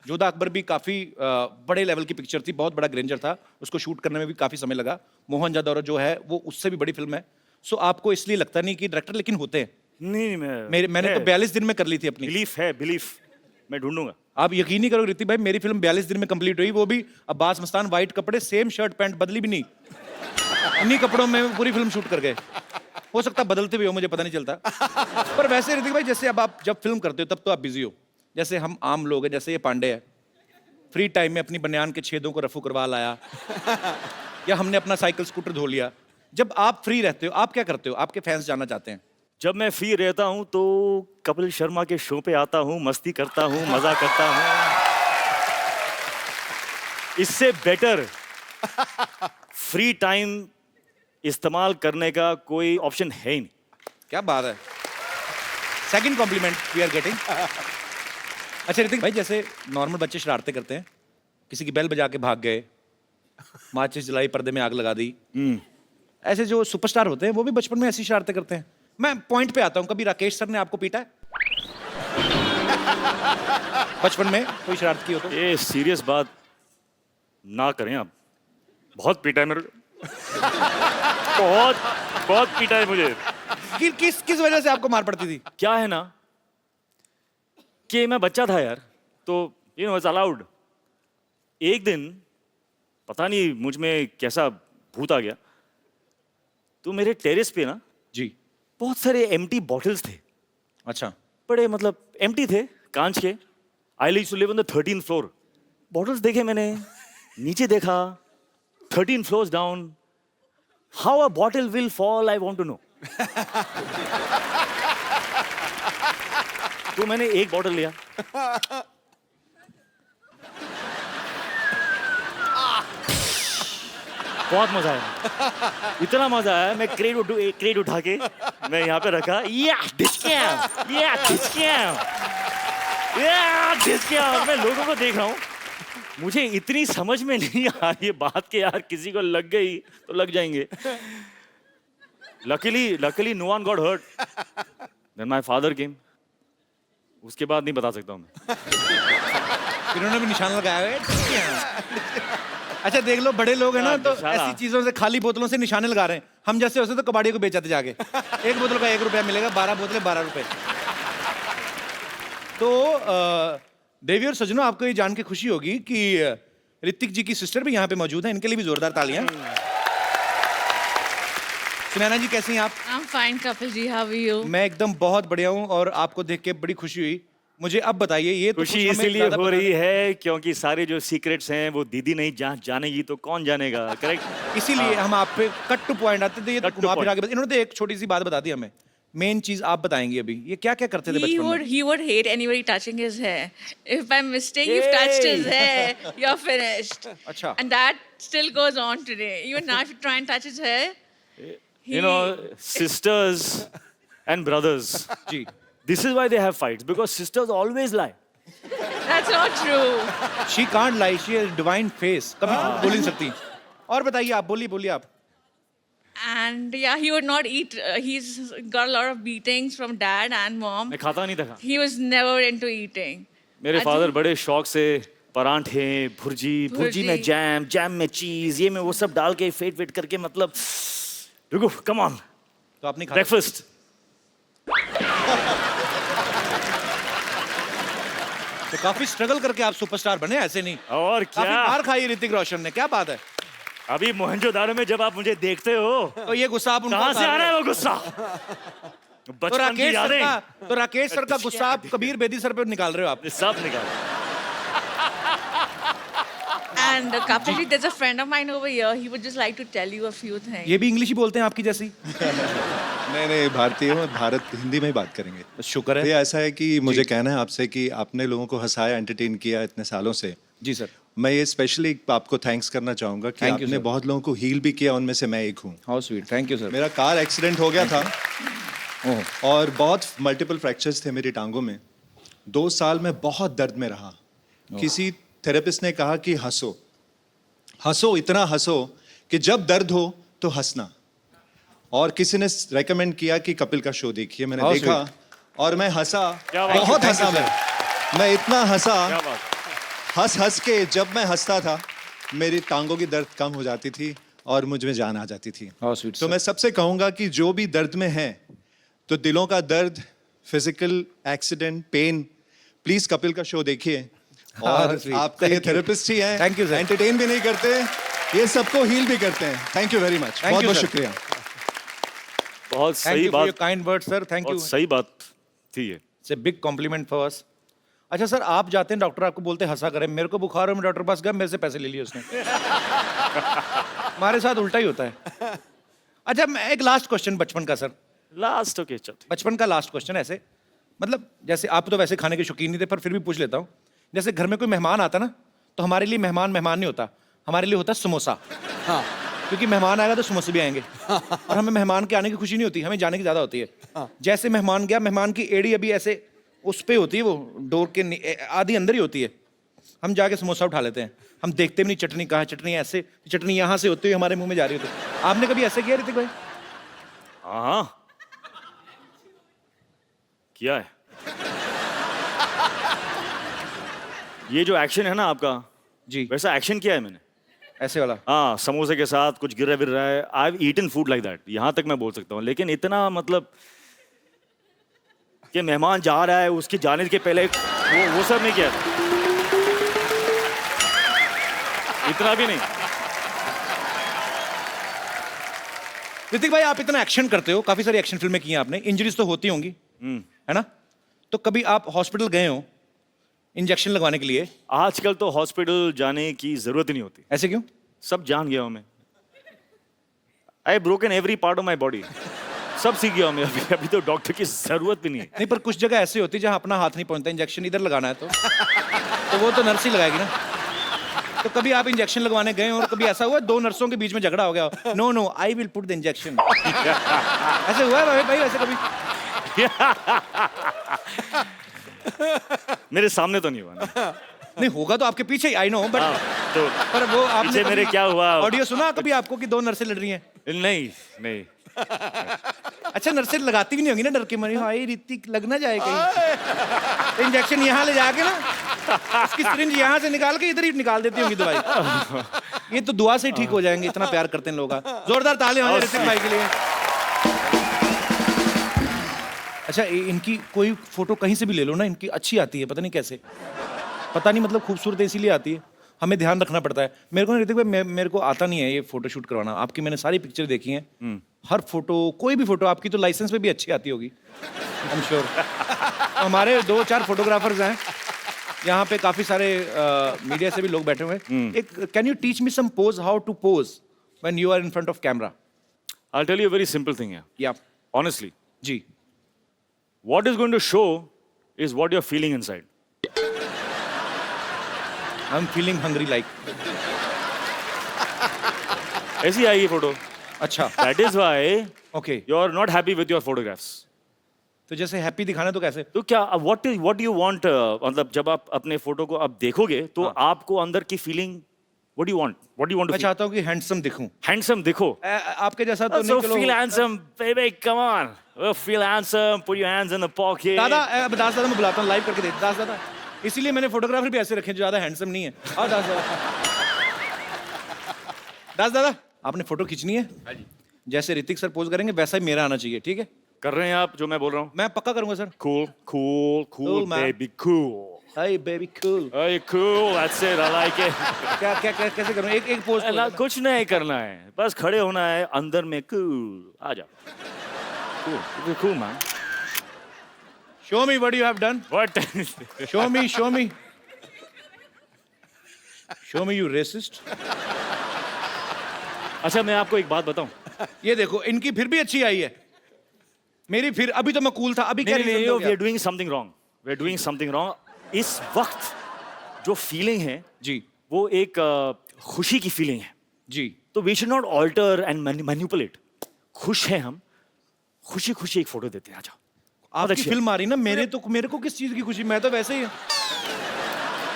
जोधा अकबर भी काफी बड़े लेवल की पिक्चर थी, बहुत बड़ा ग्रेंजर था, उसको शूट करने में भी काफी समय लगा। मोहनजोदारो जो है वो उससे भी बड़ी फिल्म है। सो आपको इसलिए लगता नहीं कि डायरेक्टर, लेकिन होते हैं। नहीं मैंने तो 42 दिन में कर ली थी अपनी। बिलीफ है, बिलीफ मैं ढूंढूंगा। आप यकीन नहीं करोगे ऋतिक भाई, मेरी फिल्म 42 दिन में कंप्लीट हुई, वो भी अब्बास मस्तान, वाइट कपड़े, सेम शर्ट पैंट, बदली भी नहीं, इन्हीं कपड़ों में पूरी फिल्म शूट कर गए। हो सकता है बदलते भी हो, मुझे पता नहीं चलता। पर वैसे ऋतिक भाई, जैसे अब आप जब फिल्म करते हो तब तो आप बिजी हो, जैसे हम आम लोग हैं, जैसे ये पांडे है, फ्री टाइम में अपनी बनियान के छेदों को रफू करवा लाया, या हमने अपना साइकिल स्कूटर धो लिया। जब आप फ्री रहते हो आप क्या करते हो? आपके फैंस जानना चाहते हैं। जब मैं फ्री रहता हूं तो कपिल शर्मा के शो पे आता हूं, मस्ती करता हूं, मजा करता हूं। इससे बेटर फ्री टाइम इस्तेमाल करने का कोई ऑप्शन है ही नहीं। क्या बात है, second compliment we are getting. अच्छा ऋतिक भाई, जैसे नॉर्मल बच्चे शरारतें करते हैं, किसी की बेल बजा के भाग गए, माचिस जलाई, पर्दे में आग लगा दी, ऐसे जो सुपरस्टार होते हैं वो भी बचपन में ऐसी शरारतें करते हैं। मैं पॉइंट पे आता हूं, कभी राकेश सर ने आपको पीटा है बचपन में? कोई शरारत की हो तो? ये सीरियस बात ना करें आप। बहुत पीटा है मेरे बहुत बहुत पीटा है मुझे। किस वजह से आपको मार पड़ती थी? क्या है ना कि मैं बच्चा था यार, तो यू नो इट्स अलाउड। एक दिन पता नहीं मुझ में कैसा भूत आ गया, तो मेरे टेरेस पे ना जी बहुत सारे एम्प्टी बॉटल्स थे। अच्छा। बड़े मतलब एम्प्टी थे, कांच के। I used to live on the 13th floor. Bottles देखे मैंने, नीचे देखा, 13 floors down. How a bottle will fall I want to know. तो मैंने एक बॉटल लिया, बहुत मजा आया, इतना मजा आया। मैं क्रेट उठा के मैं यहाँ पे रखा, मैं लोगों को देख रहा हूँ। मुझे इतनी समझ में नहीं आ रही बात के यार, किसी को लग गई तो लग जाएंगे। Luckily no one got hurt. Then my father came. उसके बाद नहीं बता सकता हूँ मैं। इन्होंने भी निशान लगाया है। अच्छा देख लो, बड़े लोग हैं ना, तो ऐसी चीजों से, खाली बोतलों से निशाने लगा रहे हैं। हम जैसे होते तो कबाड़ियों को बेच आते जाके। एक बोतल का 1 रुपया मिलेगा, 12 बोतलें 12 रुपए। तो देवी और सजनों, आपको ये जान के खुशी होगी कि ऋतिक जी की सिस्टर भी यहाँ पे मौजूद है। इनके लिए भी जोरदार तालियां। सुनैना जी कैसी हैं आप? I'm fine, Kapil ji, how are you? मैं एकदम बहुत बढ़िया हूँ, और आपको देख के बड़ी खुशी हुई। मुझे अब बताइए, ये तो खुशी इसीलिए हो रही है क्योंकि सारे जो सीक्रेट्स हैं वो दीदी नहीं जानेगी तो कौन जानेगा, करेक्ट? इसीलिए हम आप पे कट टू पॉइंट आते थे। ये तो घुमा फिरा के इन्होंने तो एक छोटी सी बात बता दी हमें। मेन चीज आप बताएंगे अभी, ये क्या क्या करते थे बचपन में? He would hate anybody touching his hair. If by mistake you've touched his hair, you're finished. अच्छा। And that still goes on today. Even now, if you try and touch his hair, You know, sisters and brothers. Ji. This is why they have fights, because sisters always lie. that's not true. She can't lie, she has divine face. कभी बोल नहीं सकती। और बताइए आप, बोलिए आप। And yeah, he would not eat. He's got a lot of beatings from dad and mom. मैं खाता नहीं था। He was never into eating. मेरे फादर बड़े शौक से परांठे, भुर्जी में जैम में चीज, ये में वो सब डाल के फेट करके, मतलब रुको, कम ऑन। तो आपने खा ब्रेकफास्ट। तो काफी स्ट्रगल करके आप सुपरस्टार बने, ऐसे नहीं। और काफी क्या मार खाई ऋतिक रोशन ने, क्या बात है। अभी मोहनजोदारो में जब आप मुझे देखते हो तो ये गुस्सा आप उनको कहाँ से आ रहा है वो गुस्सा? तो बचपन की यादें। राकेश सर का गुस्सा आप कबीर बेदी सर पे निकाल रहे हो आप। सब निकाल। And Kapil ji, there's a friend of mine over here. He would just like to tell you a few things. ये भी इंग्लिश ही बोलते हैं आपकी जैसी? नहीं, भारतीय हूँ, भारत हिंदी में ही बात करेंगे। शुक्र है। ये ऐसा है कि मुझे कहना है आपसे कि आपने लोगों को हंसाया, एंटरटेन किया इतने सालों से। जी सर। मैं ये स्पेशली आपको थैंक्स करना चाहूँगा कि आपने बहुत लोगों को हील भी किया, उनमें से मैं एक हूँ। How sweet, thank you sir. मेरा कार एक्सीडेंट हो गया था और बहुत मल्टीपल फ्रैक्चर्स थे मेरी टांगों में। 2 साल में बहुत दर्द में रहा। किसी थेरेपिस्ट ने कहा कि हंसो, इतना हंसो कि जब दर्द हो तो हंसना। और किसी ने रेकमेंड किया कि कपिल का शो देखिए। मैंने देखा और मैं हंसा, बहुत हंसा। मैं इतना हंसा, हंस के जब मैं हंसता था मेरी टांगों की दर्द कम हो जाती थी और मुझ में जान आ जाती थी। How sweet, तो sir. मैं सबसे कहूंगा कि जो भी दर्द में है, तो दिलों का दर्द, physical accident, pain, please Kapil का शो देखिए। और sweet. आपका ये Thank you. थेरेपिस्ट ही है, Thank you, sir. एंटरटेन भी नहीं करते, ये सबको हील भी करते हैं। Thank you very much, Thank बहुत you, बहुत sir. शुक्रिया। बहुत Thank सही you for your बात, kind words, sir. Thank you. बहुत सही बात थी ये। It's a big compliment for us. अच्छा सर, आप जाते हैं डॉक्टर आपको बोलते हैं हंसा करें, मेरे को बुखार हो मैं डॉक्टर के पास गया, मेरे से पैसे ले लिए उसने। हमारे साथ उल्टा ही होता है। अच्छा, मैं एक लास्ट क्वेश्चन बचपन का सर, लास्ट ओके चल। बचपन का लास्ट क्वेश्चन ऐसे, मतलब जैसे आप तो वैसे खाने के शौकीन नहीं थे, पर फिर भी पूछ लेता हूँ। जैसे घर में कोई मेहमान आता ना, तो हमारे लिए मेहमान मेहमान नहीं होता, हमारे लिए होता है समोसा। हाँ क्योंकि मेहमान आएगा तो समोसे भी आएंगे, और हमें मेहमान के आने की खुशी नहीं होती, हमें जाने की ज्यादा होती है। जैसे मेहमान गया, मेहमान की एड़ी अभी ऐसे उस पे होती है, वो डोर के आधी अंदर ही होती है, हम जाके समोसा उठा लेते हैं, हम देखते भी नहीं चटनी कहाँ है, चटनी ऐसे, चटनी यहाँ से होती हुई हमारे मुंह में जा रही होती है। आपने कभी ऐसे किया ऋतिक भाई? हाँ किया है। ये जो एक्शन है ना आपका जी, वैसा एक्शन किया है मैंने, ऐसे वाला। हाँ समोसे के साथ कुछ गिर रहा है। I have eaten food like that, यहाँ तक मैं बोल सकता हूँ। लेकिन इतना मतलब कि मेहमान जा रहा है उसके जाने के पहले वो सब नहीं किया था। इतना भी नहीं। ऋतिक भाई, आप इतना एक्शन करते हो, काफी सारी एक्शन फिल्में की हैं आपने, इंजरीज तो होती होंगी, है ना? तो कभी आप हॉस्पिटल गए हो इंजेक्शन लगवाने के लिए? आजकल तो हॉस्पिटल जाने की जरूरत ही नहीं होती। ऐसे क्यों? सब जान गया हूं मैं। I broken every part of my body, सब सीख गया हूं मैं। अभी तो डॉक्टर की जरूरत भी नहीं है। नहीं, पर कुछ जगह ऐसी होती है जहां अपना हाथ नहीं पहुंचता, इंजेक्शन इधर लगाना है तो वो तो नर्स ही लगाएगी ना। तो कभी आप इंजेक्शन लगवाने गए और कभी ऐसा हुआ दो नर्सों के बीच में झगड़ा हो गया, no no I will put the injection, ऐसे हुआ है भाई ऐसे कभी? मेरे सामने तो नहीं हुआ ना। नहीं होगा तो आपके पीछे ही, आई नो, बट तो पर वो आपने पीछे मेरे क्या हुआ? ऑडियो सुना कभी आपको कि दो नर्सें लड़ रही हैं? नहीं नहीं। अच्छा, नर्सें लगाती भी नहीं होंगी ना डर के मारे, हाय ऋतिक लग ना जाए कहीं। इंजेक्शन यहाँ ले जाके ना उसकी सिरिंज यहाँ से निकाल के इधर ही निकाल देती होंगी दवाई। ये तो दुआ से ही ठीक हो जाएंगे, इतना प्यार करते हैं लोग। जोरदार तालियां हो जाए ऋतिक भाई के लिए। अच्छा, इनकी कोई फोटो कहीं से भी ले लो ना, इनकी अच्छी आती है, पता नहीं कैसे, पता नहीं, मतलब खूबसूरत इसीलिए आती है, हमें ध्यान रखना पड़ता है। मेरे को ना ऋतिक भाई, मेरे को आता नहीं है ये फोटो शूट करवाना। आपकी मैंने सारी पिक्चर देखी हैं, हर फोटो, कोई भी फोटो आपकी तो लाइसेंस पे भी अच्छी आती होगी, आई एम श्योर। हमारे 2-4 फोटोग्राफर्स हैं यहाँ पे, काफी सारे मीडिया से भी लोग बैठे हुए हैं। एक can you teach me some pose, how to pose when you are in front of camera? I will tell you a very simple thing है। या honestly ji, what is going to show is what you're feeling inside. I'm feeling hungry like. ऐसी आएगी photo. अच्छा, That is why okay. you're not happy with your photographs. तो जैसे happy दिखाना तो कैसे? तो क्या what do you want? मतलब जब आप अपने फोटो को आप देखोगे तो आपको अंदर की feeling what do you want? What do you want to मैं feel? चाहता हूँ कि हैंडसम दिखूं। Handsome दिखो। आपके जैसा तो So नहीं, चलो। feel handsome, baby, come on. Feel handsome, put your hands in the pocket. दादा, अब दास दादा मैं बुलाता हूँ, लाइव करके दे दास दादा। इसीलिए मैंने फोटोग्राफर भी ऐसे रखे जो ज्यादा हैंडसम नहीं है। आओ दास दादा। दास दादा, आपने फोटो खींचनी है, जैसे ऋतिक सर पोज करेंगे वैसा ही मेरा आना चाहिए, ठीक है? कर रहे हैं आप जो मैं बोल रहा हूँ? मैं पक्का करूंगा sir. Cool, cool, cool, Cool, man. baby, cool. Hey baby cool. Hey, cool, that's it, I like it. क्या क्या क्या कैसे करूं? एक पोज ना कुछ नहीं करना है, बस खड़े होना है अंदर में। कूल, आ जाओ। Cool, cool man. Show me what you have done. What? Show me, show me. Show me you racist. अच्छा, मैं आपको एक बात बताऊं? ये देखो, इनकी फिर भी अच्छी आई है, मेरी फिर, अभी तो मैं कूल था, अभी क्या नहीं, reason हो we are गया? doing something wrong. We are doing something wrong. इस वक्त जो फीलिंग है जी, वो एक खुशी की फीलिंग है जी। तो we should not alter and manipulate. खुश हैं हम, खुशी खुशी एक फोटो देते हैं। आ जाओ। आपकी फिल्म आ रही ना, मेरे को किस चीज की खुशी? मैं तो वैसे ही,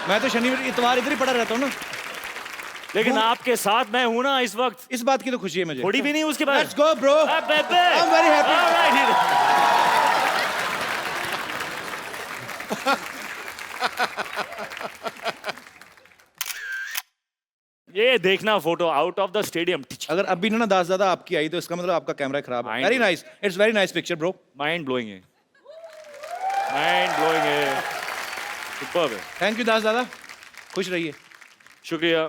मैं तो शनिवार इतवार इधर ही पड़ा रहता हूँ ना। लेकिन आपके साथ मैं हूं ना इस वक्त, इस बात की तो खुशी है मुझे। थोड़ी भी नहीं उसके बाद। Let's go bro. I'm very happy. ये देखना photo out of the stadium. अगर अभी ना दास दादा आपकी आई तो इसका मतलब आपका कैमरा खराब है. Mind very blowing. Nice. It's very nice picture bro. Mind blowing है. माइंड ब्लोइंग है. सुपर्ब है. थैंक यू दास दादा. खुश रहिए. शुक्रिया.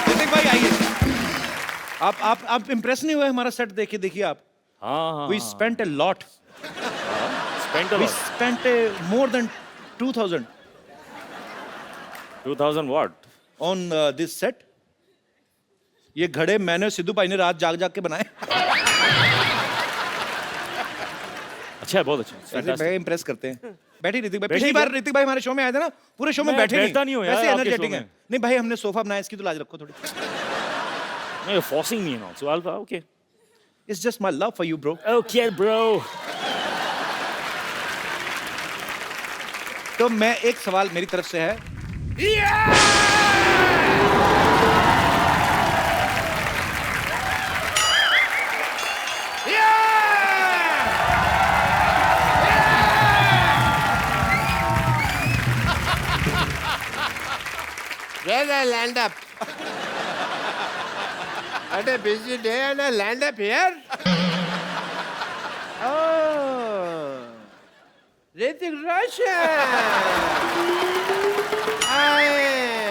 ऋतिक भाई आइए. आप इंप्रेस नहीं हुए हमारा सेट देखिए आप. हाँ. We spent a lot. Spent a We lot. spent more than 2,000 2000 what? on this set. ये घड़े मैंने और सिद्धू भाई ने रात जाग जाग के बनाए. अच्छा है, बहुत अच्छा. ऋतिक भाई इंप्रेस करते हैं. बैठिए ऋतिक भाई. बैठिए पिछली बार क्या? ऋतिक भाई हमारे शो में आए थे ना, पूरे शो में मैं बैठे बैठता नहीं हूँ यार वैसे आपके एनर्जेटिक show हैं. में. नहीं भाई हमने सोफा बनाया, इसकी तो लाज रखो थोड़ी. No, you're forcing me now. So okay. It's just my love for you bro. Okay, bro. तो मैं एक सवाल मेरी तरफ से है. Where I land up? What a busy day and I land up here? Oh, Hrithik Roshan.